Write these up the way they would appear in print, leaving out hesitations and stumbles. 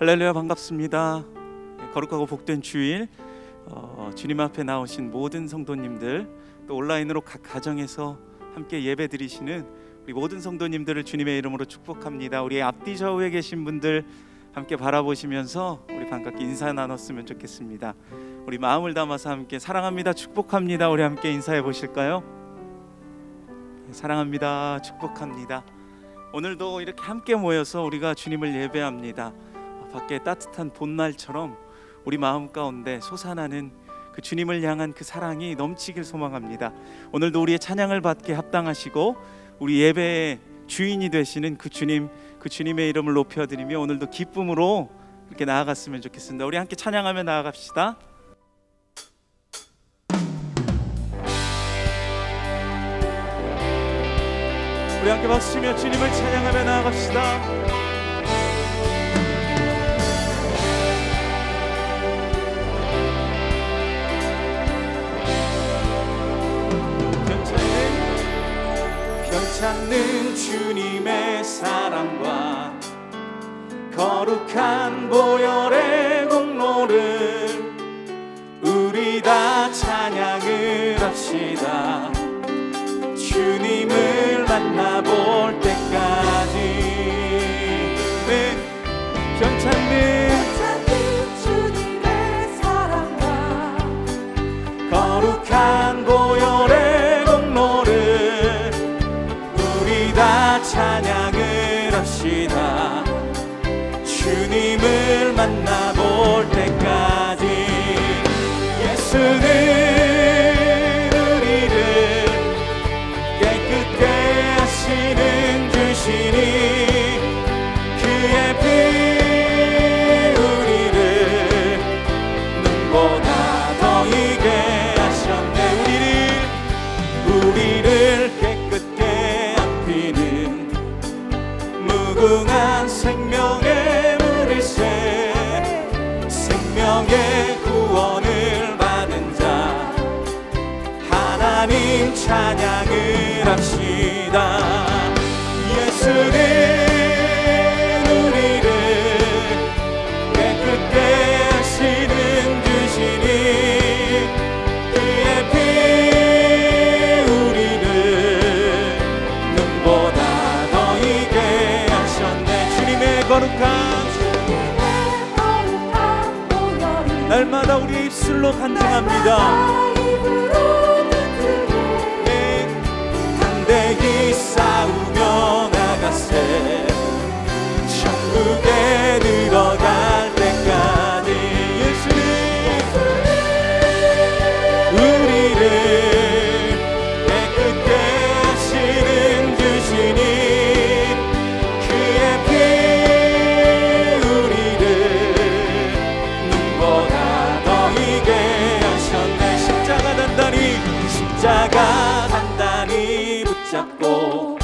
할렐루야, 반갑습니다. 거룩하고 복된 주일, 주님 앞에 나오신 모든 성도님들, 또 온라인으로 각 가정에서 함께 예배 드리시는 우리 모든 성도님들을 주님의 이름으로 축복합니다. 우리 앞뒤 좌우에 계신 분들 함께 바라보시면서 우리 반갑게 인사 나눴으면 좋겠습니다. 우리 마음을 담아서 함께 사랑합니다, 축복합니다. 우리 함께 인사해 보실까요? 사랑합니다, 축복합니다. 오늘도 이렇게 함께 모여서 우리가 주님을 예배합니다. 밖에 따뜻한 봄날처럼 우리 마음 가운데 솟아나는 그 주님을 향한 그 사랑이 넘치길 소망합니다. 오늘도 우리의 찬양을 받게 합당하시고 우리 예배의 주인이 되시는 그 주님, 그 주님의 이름을 높여드리며 오늘도 기쁨으로 이렇게 나아갔으면 좋겠습니다. 우리 함께 찬양하며 나아갑시다. 우리 함께 박수치며 주님을 찬양하며 나아갑시다. 찾는 주님의 사랑과 거룩한 보혈의 공로를 우리 다 찬양을 합시다. 주님을 만나볼 때까지 편찮는 주님의 사랑과 거룩한 보혈의 공로를 다 찬양을 합시다. 주님을 만나볼 때까지 예수는 우리를 깨끗게 하시는 주시니 그의 피 우리를 눈보다 더 희게 하셨네. 우리를 깨끗게 무궁한 생명의 물일새 생명의 구원을 받은 자 하나님 찬양을 합시다. 예수는 우리를 깨끗게 하시는 주시니 그의 피 우리를 눈보다 거룩한 날마다 우리 입술로 간증합니다. 담대히 싸우며 나가세 천국에 들어갈 때까지 예수는 우리를 깨끗게 하시는 주시니 십자가 단단히 붙잡고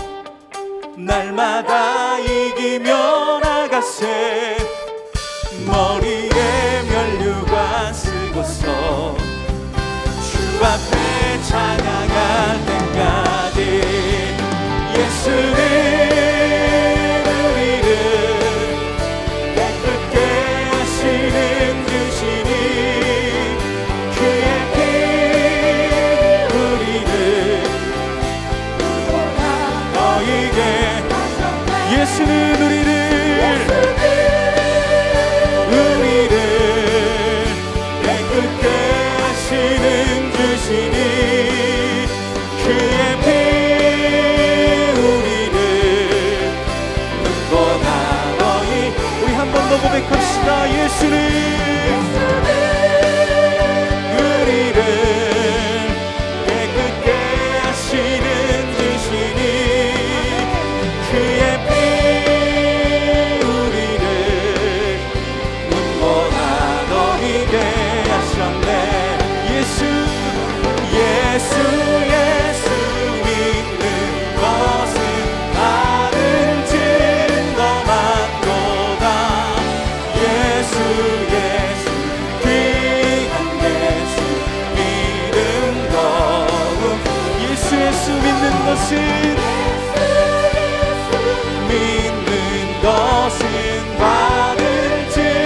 날마다 이기며 나가세 머리에 면류관 쓰고서 주 앞에 찬양할 때까지 예수는 우리를 깨끗게 하시는 주시니 그의 예수는 우리를 깨끗게 하시는 주시니 그의 피 우리를 눈보다 너희 우리 한 번 더 고백합시다. 예수는 우리를 깨끗게 하시는 주시니 그의 피 우리를 눈보다 더 희게 하셨네. 예수 믿는 것은 다른 증거 맞도다. 예수 귀한 예수 믿음 더욱 예수 믿는 것은 믿는 것은 받을 증거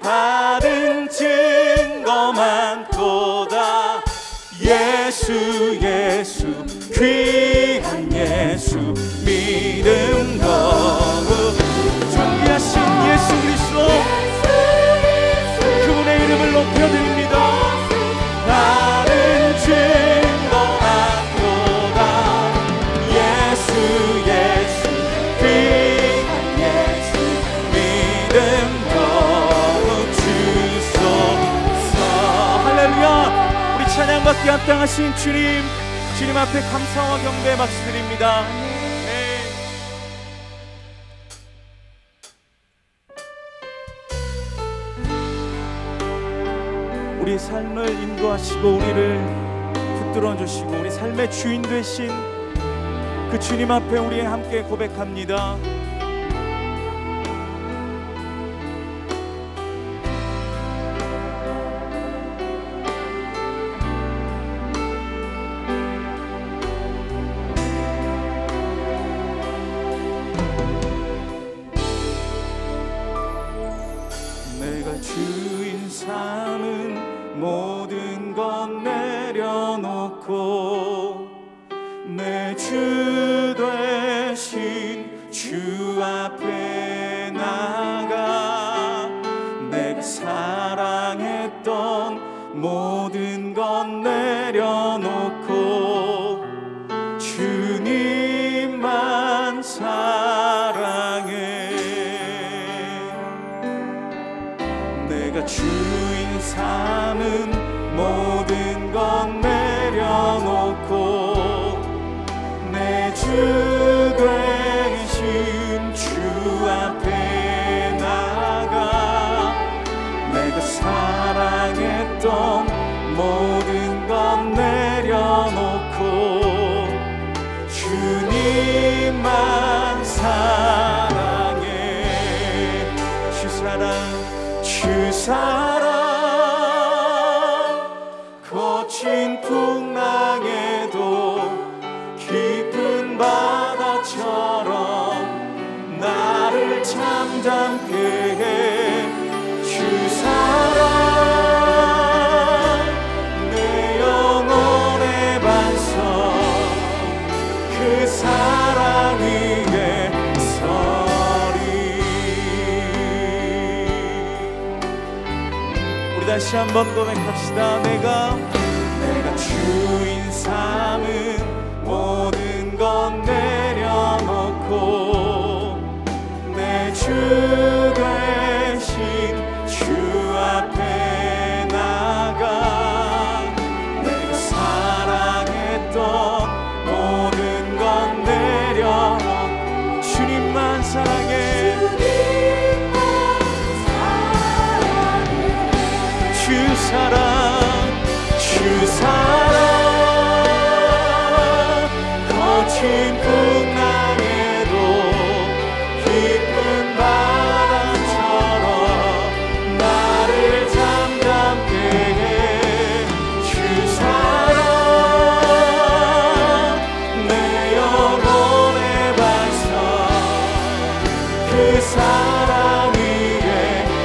다른 증거 많도다. 예수 예수 귀한 예수 믿음 거룩 존귀하신 예수 그리스도 그분의 이름을 높여드립니다. 다른 증거 많도다. 예수 예수 귀한 예수 믿음 거룩 주소서. 할렐루야. 우리 찬양받기 합당하신 주님, 주님 앞에 감사와 경배 박수드립니다. 우리 삶을 인도하시고 우리를 붙들어 주시고 우리 삶의 주인 되신 그 주님 앞에 우리 함께 고백합니다. 내가 주인 삼은 모든 것 내려놓고 내 주 되신 주 앞에 나가 내가 사랑했던 모든 것 내려놓고 주님만 사랑해. 내가 주인 삼은 모든 것 내려놓고 내 주 되신 주 앞에 나가 내가 사랑했던 모든 것 내려놓고 주님만 사랑해. 주 사랑 주 사랑 거친 풍랑에도 깊은 바다처럼 나를 잠잠케 해. 주 사랑 내 영혼의 반석 그 사랑 위에 서리. 우리 다시 한번 고백합시다. 내가 주인 삼은 모든 것 내려놓고 내 주 되신 주 앞에 나가 내가 사랑했던 모든 것 내려놓고 주님만 사랑해. 주 사랑 주 사랑 거친 풍랑에도 깊은 바다처럼 나를 잠잠케 해. 주 사랑 내 영혼의 반석 그 사랑 위에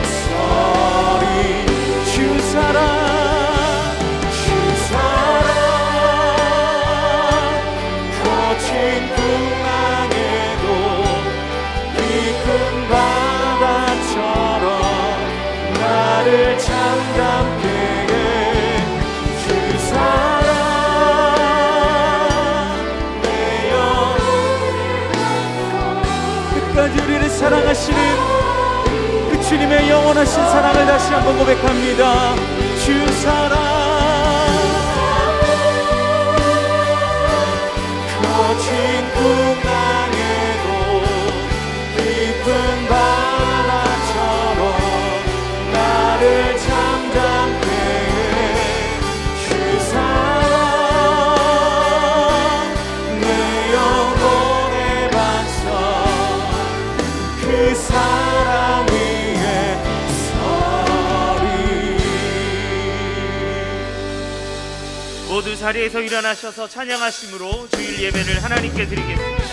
서리. 주 사랑 풍랑에도 깊은 바다처럼 나를 잠잠케 해. 주 사랑 내 영혼 끝까지 우리를 사랑하시는 그 주님의 영원하신 사랑을 다시 한번 고백합니다. 주 사랑 거친 풍랑에도 깊은 바다처럼 나를 잠잠케 해. 주 사랑 내 영혼의 반석 그 사랑 위에 서리. 모두 자리에서 일어나셔서 찬양하심으로 주일 예배를 하나님께 드리겠습니다.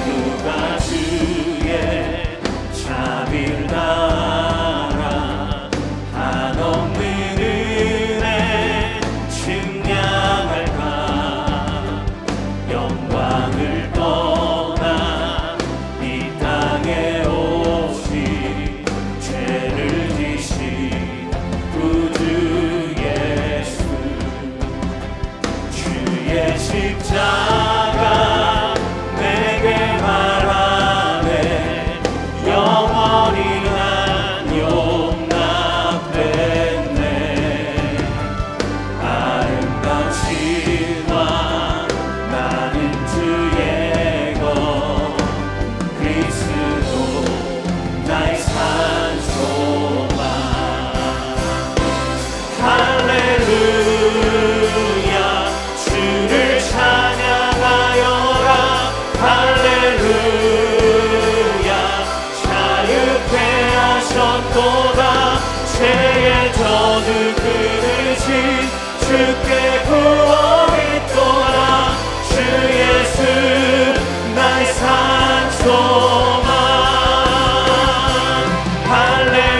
누가 왕을 떠나 이 땅에 오신 죄를 지신 구주 예수, 주의 십자가 내게 말하네 영원히 난 용납했네. 아름다운 신화 나는 주의 것, 그리스도 나의 산소만. 할렐루야 주를 찬양하여라. 할렐루야 자유케 하셨도다. 죄의 저주 끊으신 주께 구원 있도다. 주 예수 나의 산소만.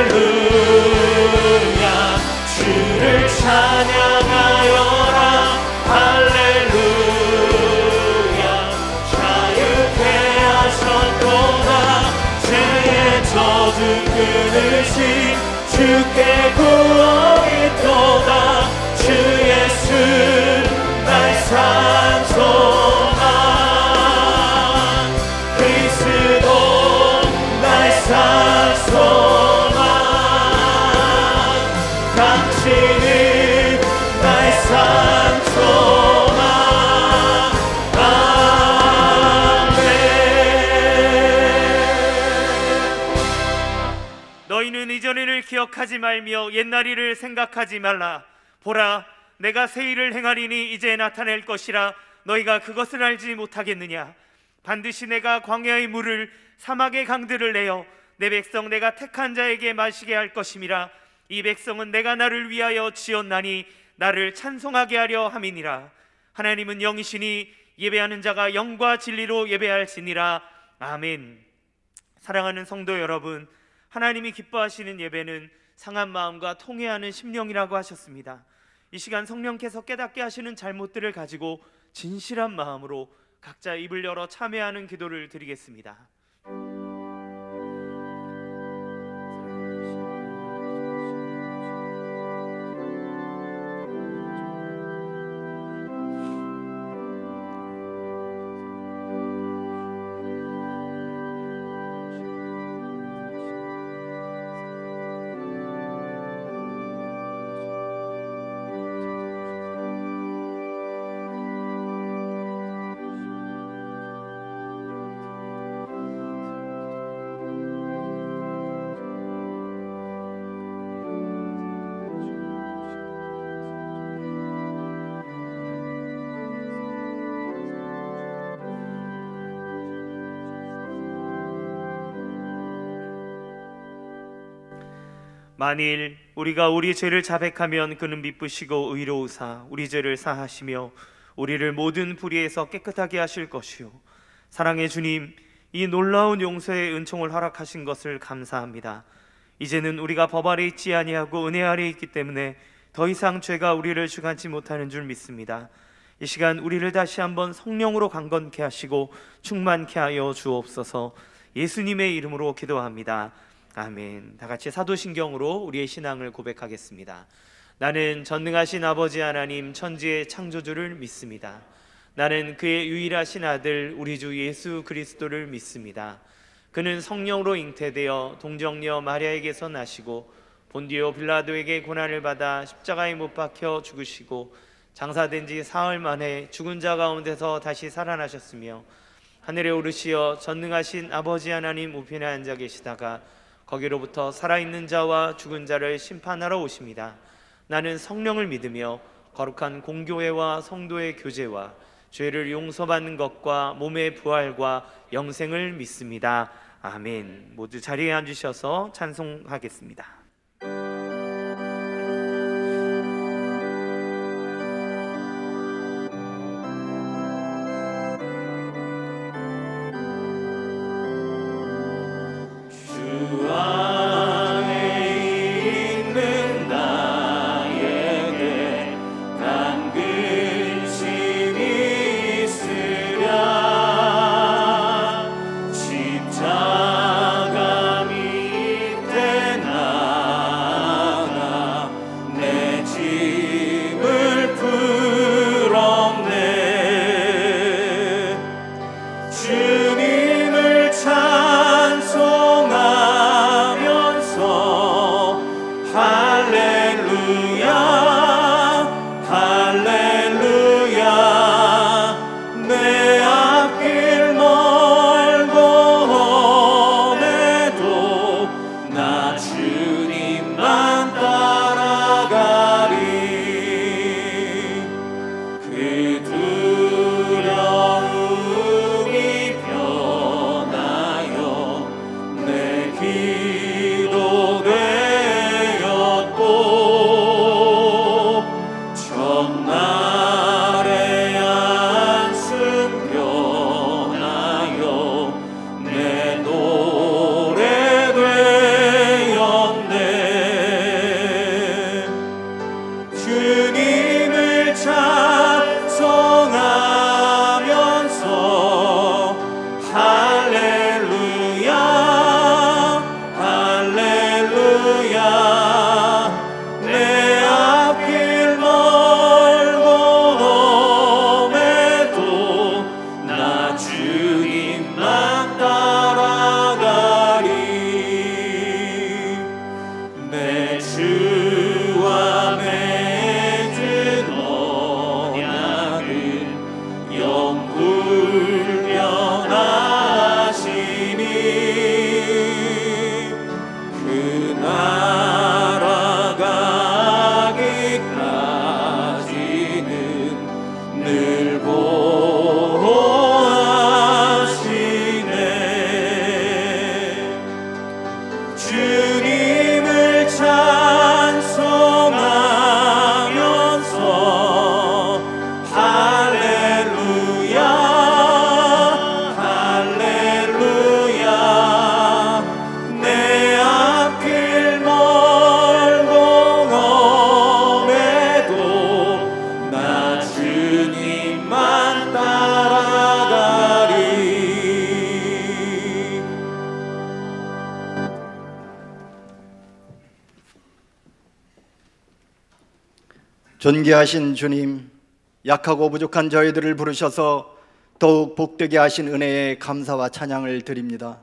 할렐루야 주를 찬양하여라. 할렐루야 자유케 하셨도다. 죄의 저주 끊으신 주께 구원 있도다. 주 예수 나의 산소만. 그리스도 나의 산소만. 당신은 나의 산소만. 아멘. 너희는 이전 일을 기억하지 말며 옛날 일을 생각하지 말라. 보라 내가 새 일을 행하리니 이제 나타낼 것이라. 너희가 그것을 알지 못하겠느냐. 반드시 내가 광야의 물을 사막의 강들을 내어 내 백성 내가 택한 자에게 마시게 할 것임이라. 이 백성은 내가 나를 위하여 지었나니 나를 찬송하게 하려 함이니라. 하나님은 영이시니 예배하는 자가 영과 진리로 예배할지니라. 아멘. 사랑하는 성도 여러분, 하나님이 기뻐하시는 예배는 상한 마음과 통회하는 심령이라고 하셨습니다. 이 시간 성령께서 깨닫게 하시는 잘못들을 가지고 진실한 마음으로 각자 입을 열어 참회하는 기도를 드리겠습니다. 만일 우리가 우리 죄를 자백하면 그는 미쁘시고 의로우사 우리 죄를 사하시며 우리를 모든 불의에서 깨끗하게 하실 것이요. 사랑의 주님, 이 놀라운 용서의 은총을 허락하신 것을 감사합니다. 이제는 우리가 법 아래 있지 아니하고 은혜 아래 있기 때문에 더 이상 죄가 우리를 주관치 못하는 줄 믿습니다. 이 시간 우리를 다시 한번 성령으로 강건케 하시고 충만케 하여 주옵소서. 예수님의 이름으로 기도합니다. 아멘. 다 같이 사도신경으로 우리의 신앙을 고백하겠습니다. 나는 전능하신 아버지 하나님 천지의 창조주를 믿습니다. 나는 그의 유일하신 아들 우리 주 예수 그리스도를 믿습니다. 그는 성령으로 잉태되어 동정녀 마리아에게서 나시고 본디오 빌라도에게 고난을 받아 십자가에 못 박혀 죽으시고 장사된 지 사흘 만에 죽은 자 가운데서 다시 살아나셨으며 하늘에 오르시어 전능하신 아버지 하나님 우편에 앉아 계시다가 거기로부터 살아있는 자와 죽은 자를 심판하러 오십니다. 나는 성령을 믿으며 거룩한 공교회와 성도의 교제와 죄를 용서받는 것과 몸의 부활과 영생을 믿습니다. 아멘. 모두 자리에 앉으셔서 찬송하겠습니다. 있는 나에게 난 근심이 있으랴 주님만 따라가리. 내 주와 맺은 언약은 영불변하시니 그 나라 가기까지는 늘 보호하시네. 주님을 찬송하면서 할렐루야 할렐루야. 내 앞길 멀고 험해도 나 주님만 따라가리. 존귀하신 주님, 약하고 부족한 저희들을 부르셔서 더욱 복되게 하신 은혜에 감사와 찬양을 드립니다.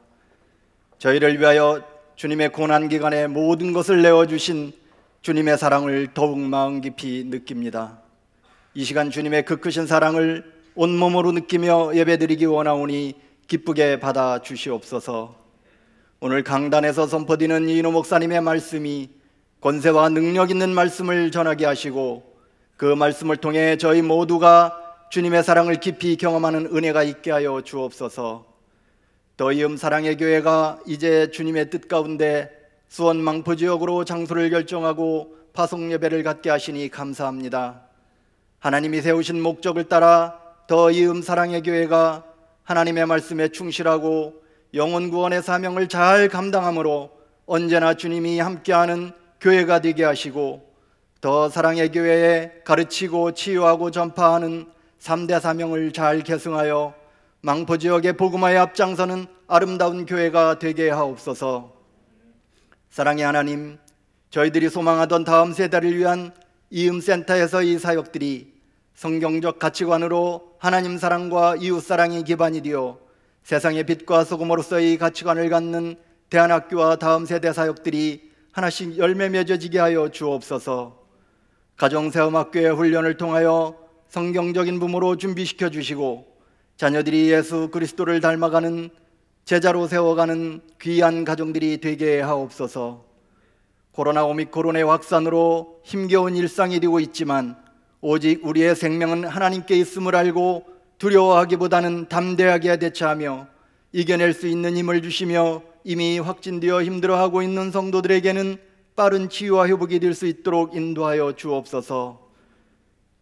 저희를 위하여 주님의 고난기간에 모든 것을 내어주신 주님의 사랑을 더욱 마음 깊이 느낍니다. 이 시간 주님의 그 크신 사랑을 온몸으로 느끼며 예배드리기 원하오니 기쁘게 받아 주시옵소서. 오늘 강단에서 선포되는 이인호 목사님의 말씀이 권세와 능력 있는 말씀을 전하게 하시고 그 말씀을 통해 저희 모두가 주님의 사랑을 깊이 경험하는 은혜가 있게 하여 주옵소서. 더이음 사랑의 교회가 이제 주님의 뜻 가운데 수원 망포 지역으로 장소를 결정하고 파송 예배를 갖게 하시니 감사합니다. 하나님이 세우신 목적을 따라 더이음 사랑의 교회가 하나님의 말씀에 충실하고 영혼 구원의 사명을 잘 감당함으로 언제나 주님이 함께하는 교회가 되게 하시고 더 사랑의 교회에 가르치고 치유하고 전파하는 3대 사명을 잘 계승하여 망포 지역의 복음화에 앞장서는 아름다운 교회가 되게 하옵소서. 사랑의 하나님, 저희들이 소망하던 다음 세대를 위한 이음센터에서 이 사역들이 성경적 가치관으로 하나님 사랑과 이웃 사랑이 기반이 되어 세상의 빛과 소금으로서의 가치관을 갖는 대안학교와 다음 세대 사역들이 하나씩 열매 맺어지게 하여 주옵소서. 가정세움학교의 훈련을 통하여 성경적인 부모로 준비시켜 주시고 자녀들이 예수 그리스도를 닮아가는 제자로 세워가는 귀한 가정들이 되게 하옵소서. 코로나 오미크론의 확산으로 힘겨운 일상이 되고 있지만 오직 우리의 생명은 하나님께 있음을 알고 두려워하기보다는 담대하게 대처하며 이겨낼 수 있는 힘을 주시며 이미 확진되어 힘들어하고 있는 성도들에게는 빠른 치유와 회복이 될 수 있도록 인도하여 주옵소서.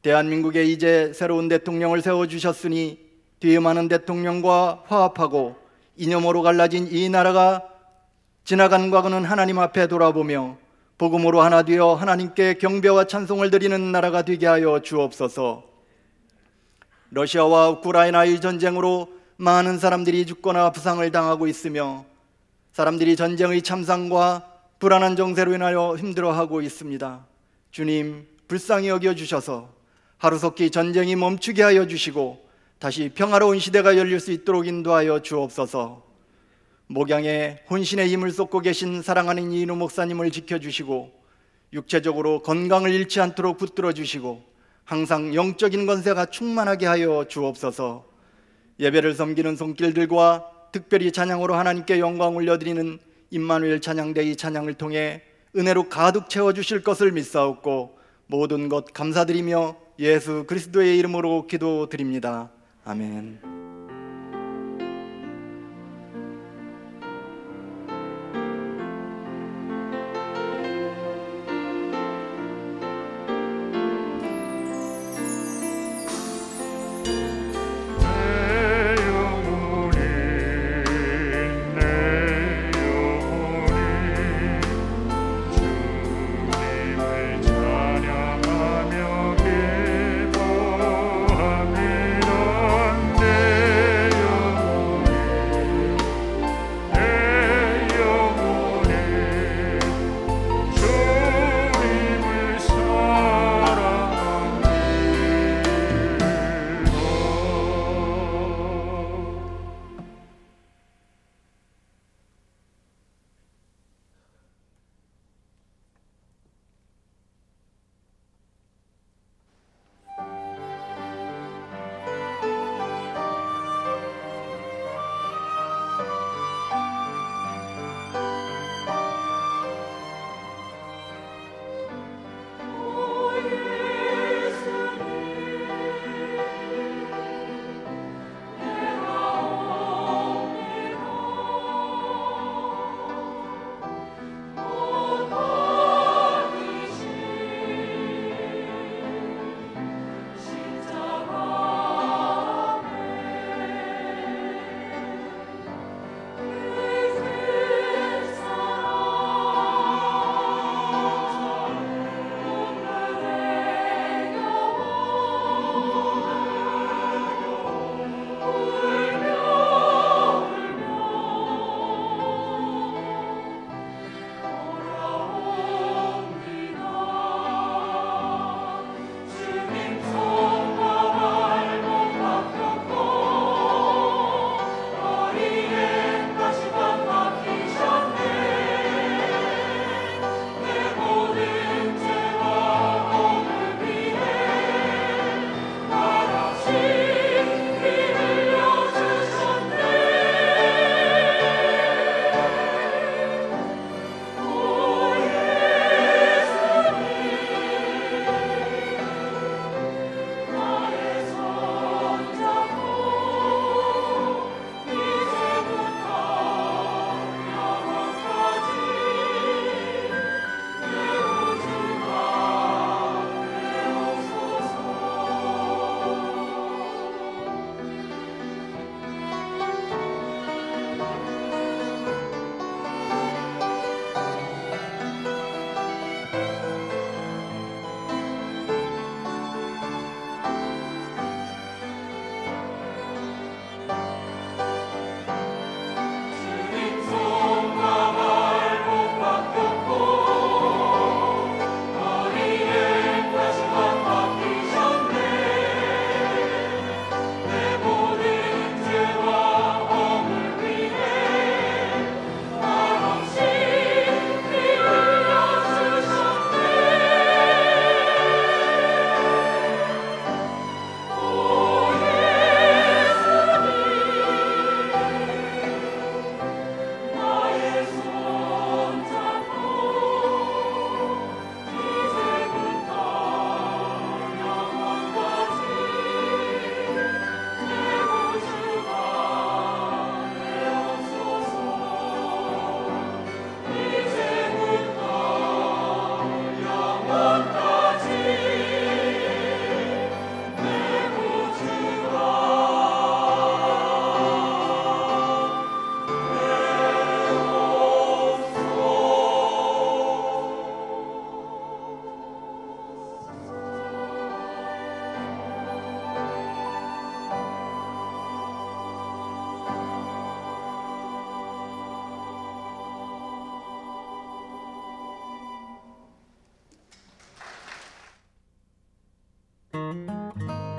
대한민국에 이제 새로운 대통령을 세워주셨으니 뒤에 많은 대통령과 화합하고 이념으로 갈라진 이 나라가 지나간 과거는 하나님 앞에 돌아보며 복음으로 하나 되어 하나님께 경배와 찬송을 드리는 나라가 되게 하여 주옵소서. 러시아와 우크라이나의 전쟁으로 많은 사람들이 죽거나 부상을 당하고 있으며 사람들이 전쟁의 참상과 불안한 정세로 인하여 힘들어하고 있습니다. 주님, 불쌍히 여겨주셔서 하루속히 전쟁이 멈추게 하여 주시고 다시 평화로운 시대가 열릴 수 있도록 인도하여 주옵소서. 목양에 혼신의 힘을 쏟고 계신 사랑하는 이인호 목사님을 지켜주시고 육체적으로 건강을 잃지 않도록 붙들어 주시고 항상 영적인 권세가 충만하게 하여 주옵소서. 예배를 섬기는 손길들과 특별히 찬양으로 하나님께 영광 올려드리는 임마누엘 찬양대의 찬양을 통해 은혜로 가득 채워주실 것을 믿사옵고 모든 것 감사드리며 예수 그리스도의 이름으로 기도드립니다. 아멘. 내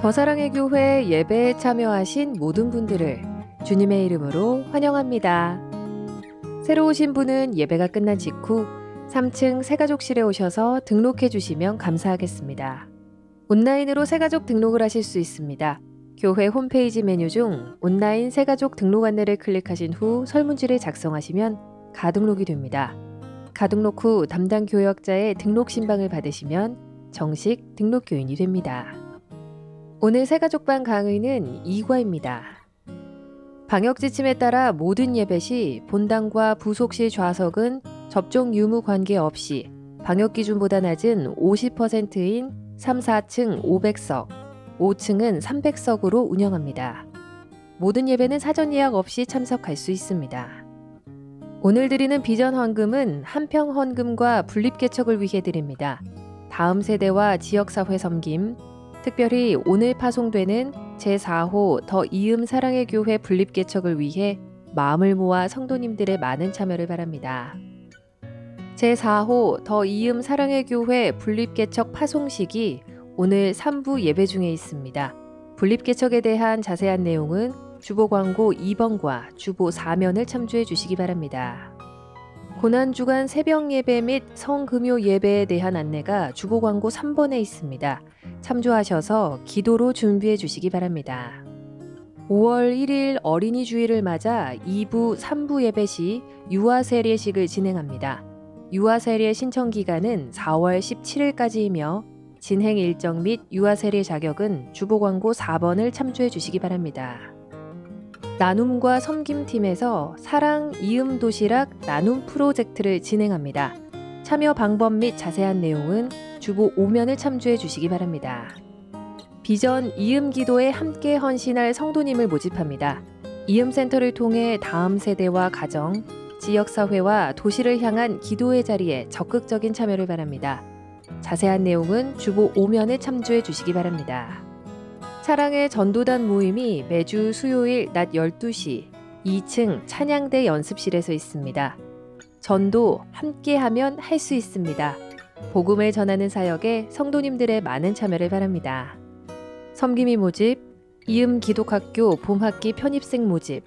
더 사랑의 교회 예배에 참여하신 모든 분들을 주님의 이름으로 환영합니다. 새로 오신 분은 예배가 끝난 직후 3층 새가족실에 오셔서 등록해 주시면 감사하겠습니다. 온라인으로 새가족 등록을 하실 수 있습니다. 교회 홈페이지 메뉴 중 온라인 새가족 등록 안내를 클릭하신 후 설문지를 작성하시면 가등록이 됩니다. 가등록 후 담당 교역자의 등록 신방을 받으시면 정식 등록 교인이 됩니다. 오늘 새가족반 강의는 2과입니다. 방역 지침에 따라 모든 예배 시 본당과 부속실 좌석은 접종 유무 관계없이 방역 기준보다 낮은 50%인 3, 4층 500석, 5층은 300석으로 운영합니다. 모든 예배는 사전 예약 없이 참석할 수 있습니다. 오늘 드리는 비전 헌금은 한평 헌금과 분립 개척을 위해 드립니다. 다음 세대와 지역사회 섬김, 특별히 오늘 파송되는 제4호 더 이음 사랑의 교회 분립 개척을 위해 마음을 모아 성도님들의 많은 참여를 바랍니다. 제4호 더 이음 사랑의 교회 분립 개척 파송식이 오늘 3부 예배 중에 있습니다. 분립 개척에 대한 자세한 내용은 주보 광고 2번과 주보 4면을 참조해 주시기 바랍니다. 고난주간 새벽 예배 및 성금요 예배에 대한 안내가 주보 광고 3번에 있습니다. 참조하셔서 기도로 준비해 주시기 바랍니다. 5월 1일 어린이 주일을 맞아 2부, 3부 예배 시 유아 세례식을 진행합니다. 유아 세례 신청 기간은 4월 17일까지이며 진행 일정 및 유아 세례 자격은 주보 광고 4번을 참조해 주시기 바랍니다. 나눔과 섬김팀에서 사랑 이음 도시락 나눔 프로젝트를 진행합니다. 참여 방법 및 자세한 내용은 주보 5면을 참조해 주시기 바랍니다. 비전 이음 기도에 함께 헌신할 성도님을 모집합니다. 이음센터를 통해 다음 세대와 가정, 지역사회와 도시를 향한 기도의 자리에 적극적인 참여를 바랍니다. 자세한 내용은 주보 5면을 참조해 주시기 바랍니다. 사랑의 전도단 모임이 매주 수요일 낮 12시 2층 찬양대 연습실에서 있습니다. 전도 함께하면 할 수 있습니다. 복음을 전하는 사역에 성도님들의 많은 참여를 바랍니다. 섬김이 모집, 이음 기독학교 봄학기 편입생 모집,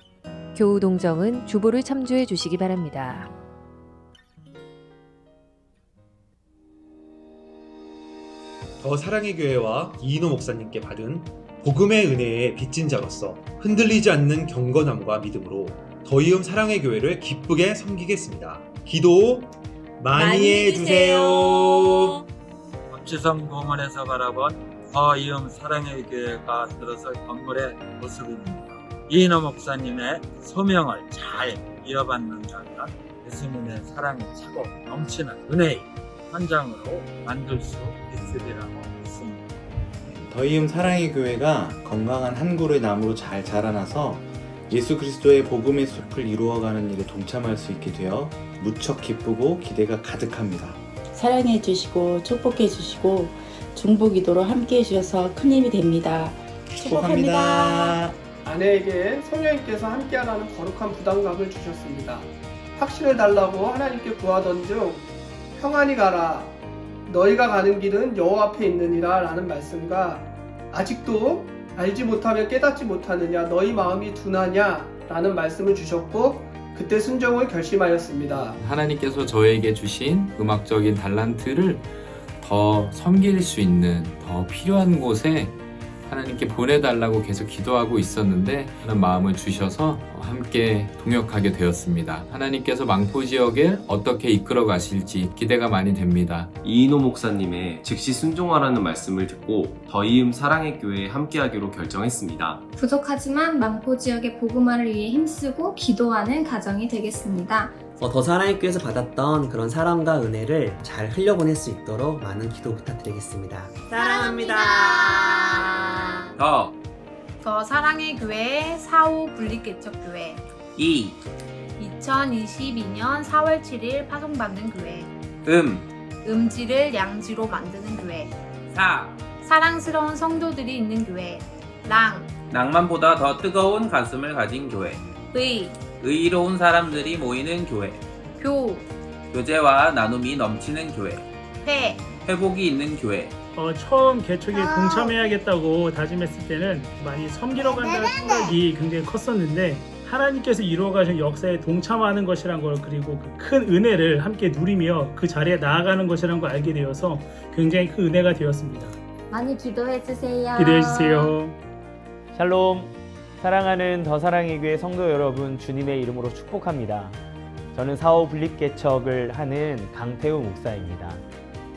교우 동정은 주보를 참조해 주시기 바랍니다. 더 사랑의 교회와 이인호 목사님께 받은 복음의 은혜에 빚진 자로서 흔들리지 않는 경건함과 믿음으로 더이음 사랑의 교회를 기쁘게 섬기겠습니다. 기도 많이 해주세요. 박지성 공원에서 바라본 더이음 사랑의 교회가 들어설 건물의 모습입니다. 이인호 목사님의 소명을 잘 이어받는다면 예수님의 사랑이 차고 넘치는 은혜의 현장으로 만들 수 있으리라고 믿습니다. 더이음 사랑의 교회가 건강한 한 그루의 나무로 잘 자라나서 예수 그리스도의 복음의 숲을 이루어가는 일에 동참할 수 있게 되어 무척 기쁘고 기대가 가득합니다. 사랑해 주시고 축복해 주시고 중보기도로 함께 해주셔서 큰 힘이 됩니다. 축복합니다. 아내에게 성령님께서 함께하라는 거룩한 부담감을 주셨습니다. 확신을 달라고 하나님께 구하던 중 평안히 가라, 너희가 가는 길은 여호와 앞에 있느니라 라는 말씀과 아직도 알지 못하며 깨닫지 못하느냐, 너희 마음이 둔하냐 라는 말씀을 주셨고 그때 순종을 결심하였습니다. 하나님께서 저에게 주신 음악적인 달란트를 더 섬길 수 있는 더 필요한 곳에 하나님께 보내달라고 계속 기도하고 있었는데 하는 마음을 주셔서 함께 동역하게 되었습니다. 하나님께서 망포 지역에 어떻게 이끌어 가실지 기대가 많이 됩니다. 이인호 목사님의 즉시 순종하라는 말씀을 듣고 더이음 사랑의 교회에 함께하기로 결정했습니다. 부족하지만 망포 지역의 복음화를 위해 힘쓰고 기도하는 가정이 되겠습니다. 더 사랑의 교회에서 받았던 그런 사랑과 은혜를 잘 흘려보낼 수 있도록 많은 기도 부탁드리겠습니다. 사랑합니다. 더 사랑의 교회 4호 분립개척교회 2022년 4월 7일 파송받는 교회 음지를 양지로 만드는 교회 사랑스러운 성도들이 있는 교회 낭만보다 더 뜨거운 가슴을 가진 교회 의로운 사람들이 모이는 교회 교제와 나눔이 넘치는 교회 회복이 있는 교회 처음 개척에 동참해야겠다고 다짐했을 때는 많이 섬기러 간다는 생각이 굉장히 컸었는데 하나님께서 이루어가신 역사에 동참하는 것이란 걸 그리고 그 큰 은혜를 함께 누리며 그 자리에 나아가는 것이란 걸 알게 되어서 굉장히 큰 은혜가 되었습니다. 많이 기도해주세요. 기도해주세요. 샬롬. 사랑하는 더 사랑의 교회 성도 여러분, 주님의 이름으로 축복합니다. 저는 4호 분립개척을 하는 강태우 목사입니다.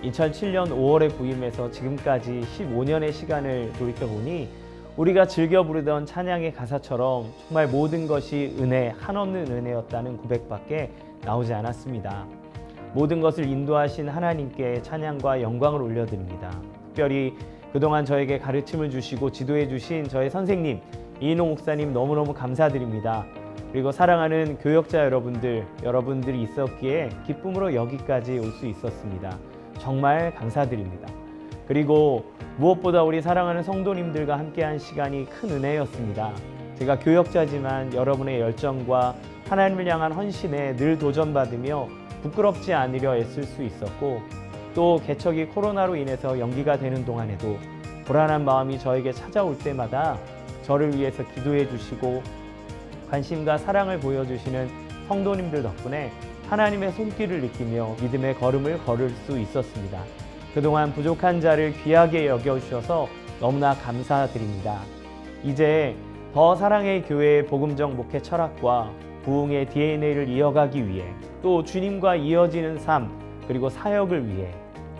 2007년 5월에 부임해서 지금까지 15년의 시간을 돌이켜보니 우리가 즐겨 부르던 찬양의 가사처럼 정말 모든 것이 은혜, 한없는 은혜였다는 고백밖에 나오지 않았습니다. 모든 것을 인도하신 하나님께 찬양과 영광을 올려드립니다. 특별히 그동안 저에게 가르침을 주시고 지도해 주신 저의 선생님 이인호 목사님 너무너무 감사드립니다. 그리고 사랑하는 교역자 여러분들이 있었기에 기쁨으로 여기까지 올 수 있었습니다. 정말 감사드립니다. 그리고 무엇보다 우리 사랑하는 성도님들과 함께한 시간이 큰 은혜였습니다. 제가 교역자지만 여러분의 열정과 하나님을 향한 헌신에 늘 도전받으며 부끄럽지 않으려 애쓸 수 있었고, 또 개척이 코로나로 인해서 연기가 되는 동안에도 불안한 마음이 저에게 찾아올 때마다 저를 위해서 기도해 주시고 관심과 사랑을 보여주시는 성도님들 덕분에 하나님의 손길을 느끼며 믿음의 걸음을 걸을 수 있었습니다. 그동안 부족한 자를 귀하게 여겨주셔서 너무나 감사드립니다. 이제 더 사랑의 교회의 복음적 목회 철학과 부흥의 DNA를 이어가기 위해, 또 주님과 이어지는 삶 그리고 사역을 위해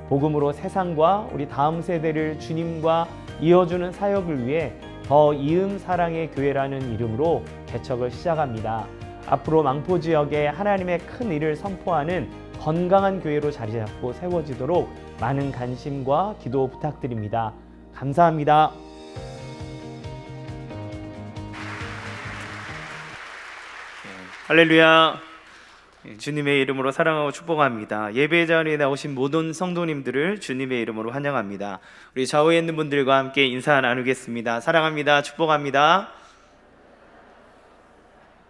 복음으로 세상과 우리 다음 세대를 주님과 이어주는 사역을 위해 더 이음 사랑의 교회라는 이름으로 개척을 시작합니다. 앞으로 망포 지역에 하나님의 큰 일을 선포하는 건강한 교회로 자리 잡고 세워지도록 많은 관심과 기도 부탁드립니다. 감사합니다. 할렐루야. 주님의 이름으로 사랑하고 축복합니다. 예배 자리에 나오신 모든 성도님들을 주님의 이름으로 환영합니다. 우리 좌우에 있는 분들과 함께 인사 나누겠습니다. 사랑합니다. 축복합니다.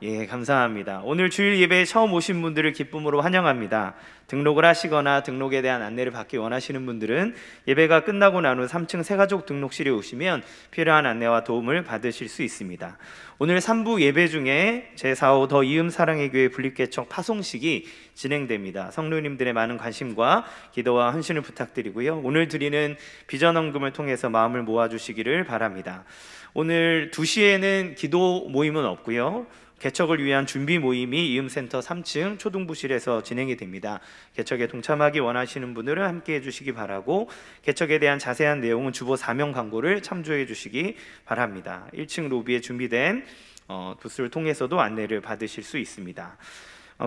예, 감사합니다. 오늘 주일 예배에 처음 오신 분들을 기쁨으로 환영합니다. 등록을 하시거나 등록에 대한 안내를 받기 원하시는 분들은 예배가 끝나고 난 후 3층 새가족 등록실에 오시면 필요한 안내와 도움을 받으실 수 있습니다. 오늘 3부 예배 중에 제4호 더 이음 사랑의 교회 분립개척 파송식이 진행됩니다. 성도님들의 많은 관심과 기도와 헌신을 부탁드리고요. 오늘 드리는 비전헌금을 통해서 마음을 모아주시기를 바랍니다. 오늘 2시에는 기도 모임은 없고요. 개척을 위한 준비 모임이 이음센터 3층 초등부실에서 진행이 됩니다. 개척에 동참하기 원하시는 분들은 함께 해주시기 바라고, 개척에 대한 자세한 내용은 주보 사명 광고를 참조해 주시기 바랍니다. 1층 로비에 준비된 부스를 통해서도 안내를 받으실 수 있습니다.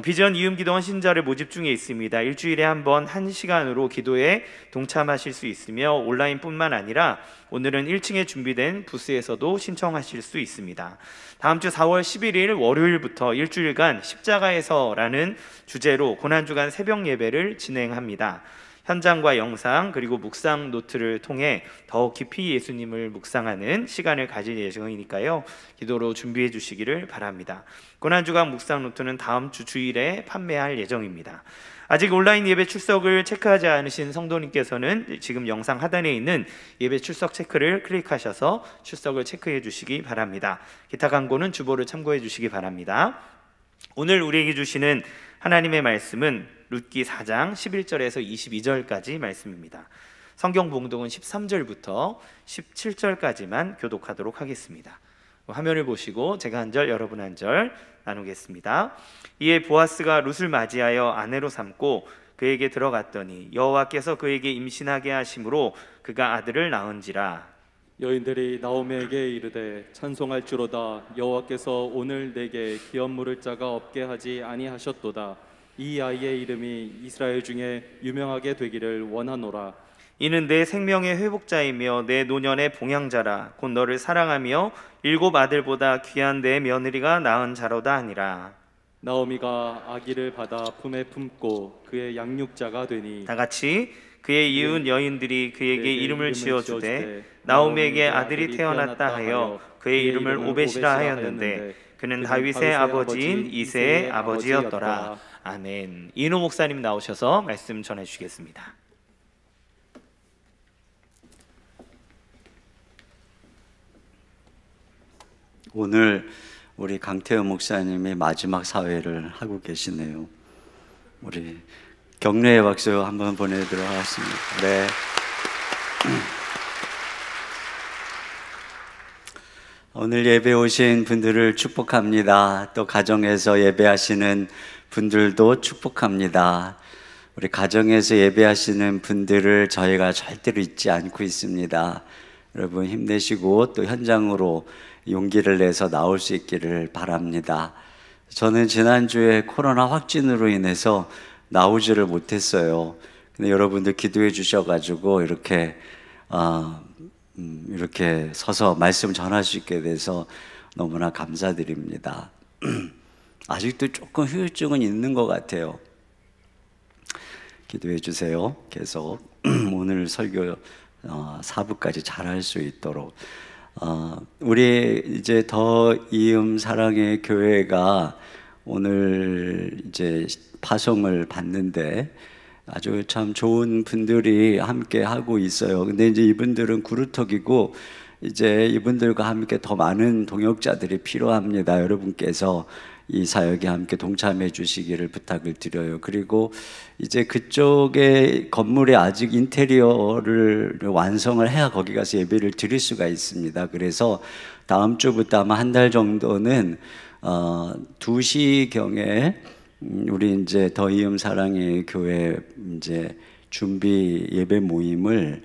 비전 이음기도 헌신자를 모집 중에 있습니다. 일주일에 한 번 1시간으로 기도에 동참하실 수 있으며 온라인뿐만 아니라 오늘은 1층에 준비된 부스에서도 신청하실 수 있습니다. 다음 주 4월 11일 월요일부터 일주일간 십자가에서라는 주제로 고난주간 새벽 예배를 진행합니다. 현장과 영상 그리고 묵상 노트를 통해 더 깊이 예수님을 묵상하는 시간을 가질 예정이니까요. 기도로 준비해 주시기를 바랍니다. 고난주간 묵상 노트는 다음 주 주일에 판매할 예정입니다. 아직 온라인 예배 출석을 체크하지 않으신 성도님께서는 지금 영상 하단에 있는 예배 출석 체크를 클릭하셔서 출석을 체크해 주시기 바랍니다. 기타 광고는 주보를 참고해 주시기 바랍니다. 오늘 우리에게 주시는 하나님의 말씀은 룻기 4장 11절에서 22절까지 말씀입니다. 성경 봉독은 13절부터 17절까지만 교독하도록 하겠습니다. 화면을 보시고 제가 한 절 여러분 한 절 나누겠습니다. 이에 보아스가 룻을 맞이하여 아내로 삼고 그에게 들어갔더니 여호와께서 그에게 임신하게 하심으로 그가 아들을 낳은지라. 여인들이 나오미에게 이르되 찬송할지로다. 여호와께서 오늘 내게 기업 물을 자가 없게 하지 아니하셨도다. 이 아이의 이름이 이스라엘 중에 유명하게 되기를 원하노라. 이는 내 생명의 회복자이며 내 노년의 봉양자라. 곧 너를 사랑하며 7 아들보다 귀한 내 며느리가 낳은 자로다 하니라. 나오미가 아기를 받아 품에 품고 그의 양육자가 되니. 다 같이 그의 이은 여인들이 그에게 이름을 지어주되 나오미에게 아들이 태어났다 하여 그의 이름을 오벳이라 하였는데 그는 다윗의 아버지인 이새의 아버지였더라. 아멘. 이인호 목사님 나오셔서 말씀 전해주시겠습니다. 오늘 우리 강태호 목사님이 마지막 사회를 하고 계시네요. 우리 격려의 박수 한번 보내드리도록 하겠습니다. 네. 오늘 예배 오신 분들을 축복합니다. 또 가정에서 예배하시는 분들도 축복합니다. 우리 가정에서 예배하시는 분들을 저희가 절대로 잊지 않고 있습니다. 여러분 힘내시고 또 현장으로 용기를 내서 나올 수 있기를 바랍니다. 저는 지난주에 코로나 확진으로 인해서 나오지를 못했어요. 근데 여러분들 기도해 주셔가지고 이렇게 서서 말씀 전할 수 있게 돼서 너무나 감사드립니다. 아직도 조금 후유증은 있는 것 같아요. 기도해 주세요. 계속 오늘 설교 4부까지 잘할 수 있도록. 우리 이제 더 이음 사랑의 교회가 오늘 이제 파송을 받는데 아주 참 좋은 분들이 함께 하고 있어요. 근데 이제 이분들은 구루턱이고 이제 이분들과 함께 더 많은 동역자들이 필요합니다. 여러분께서 이 사역에 함께 동참해 주시기를 부탁을 드려요. 그리고 이제 그쪽에 건물에 아직 인테리어를 완성을 해야 거기 가서 예배를 드릴 수가 있습니다. 그래서 다음 주부터 아마 한 달 정도는 2시경에 우리 이제 더 이음 사랑의 교회 이제 준비 예배 모임을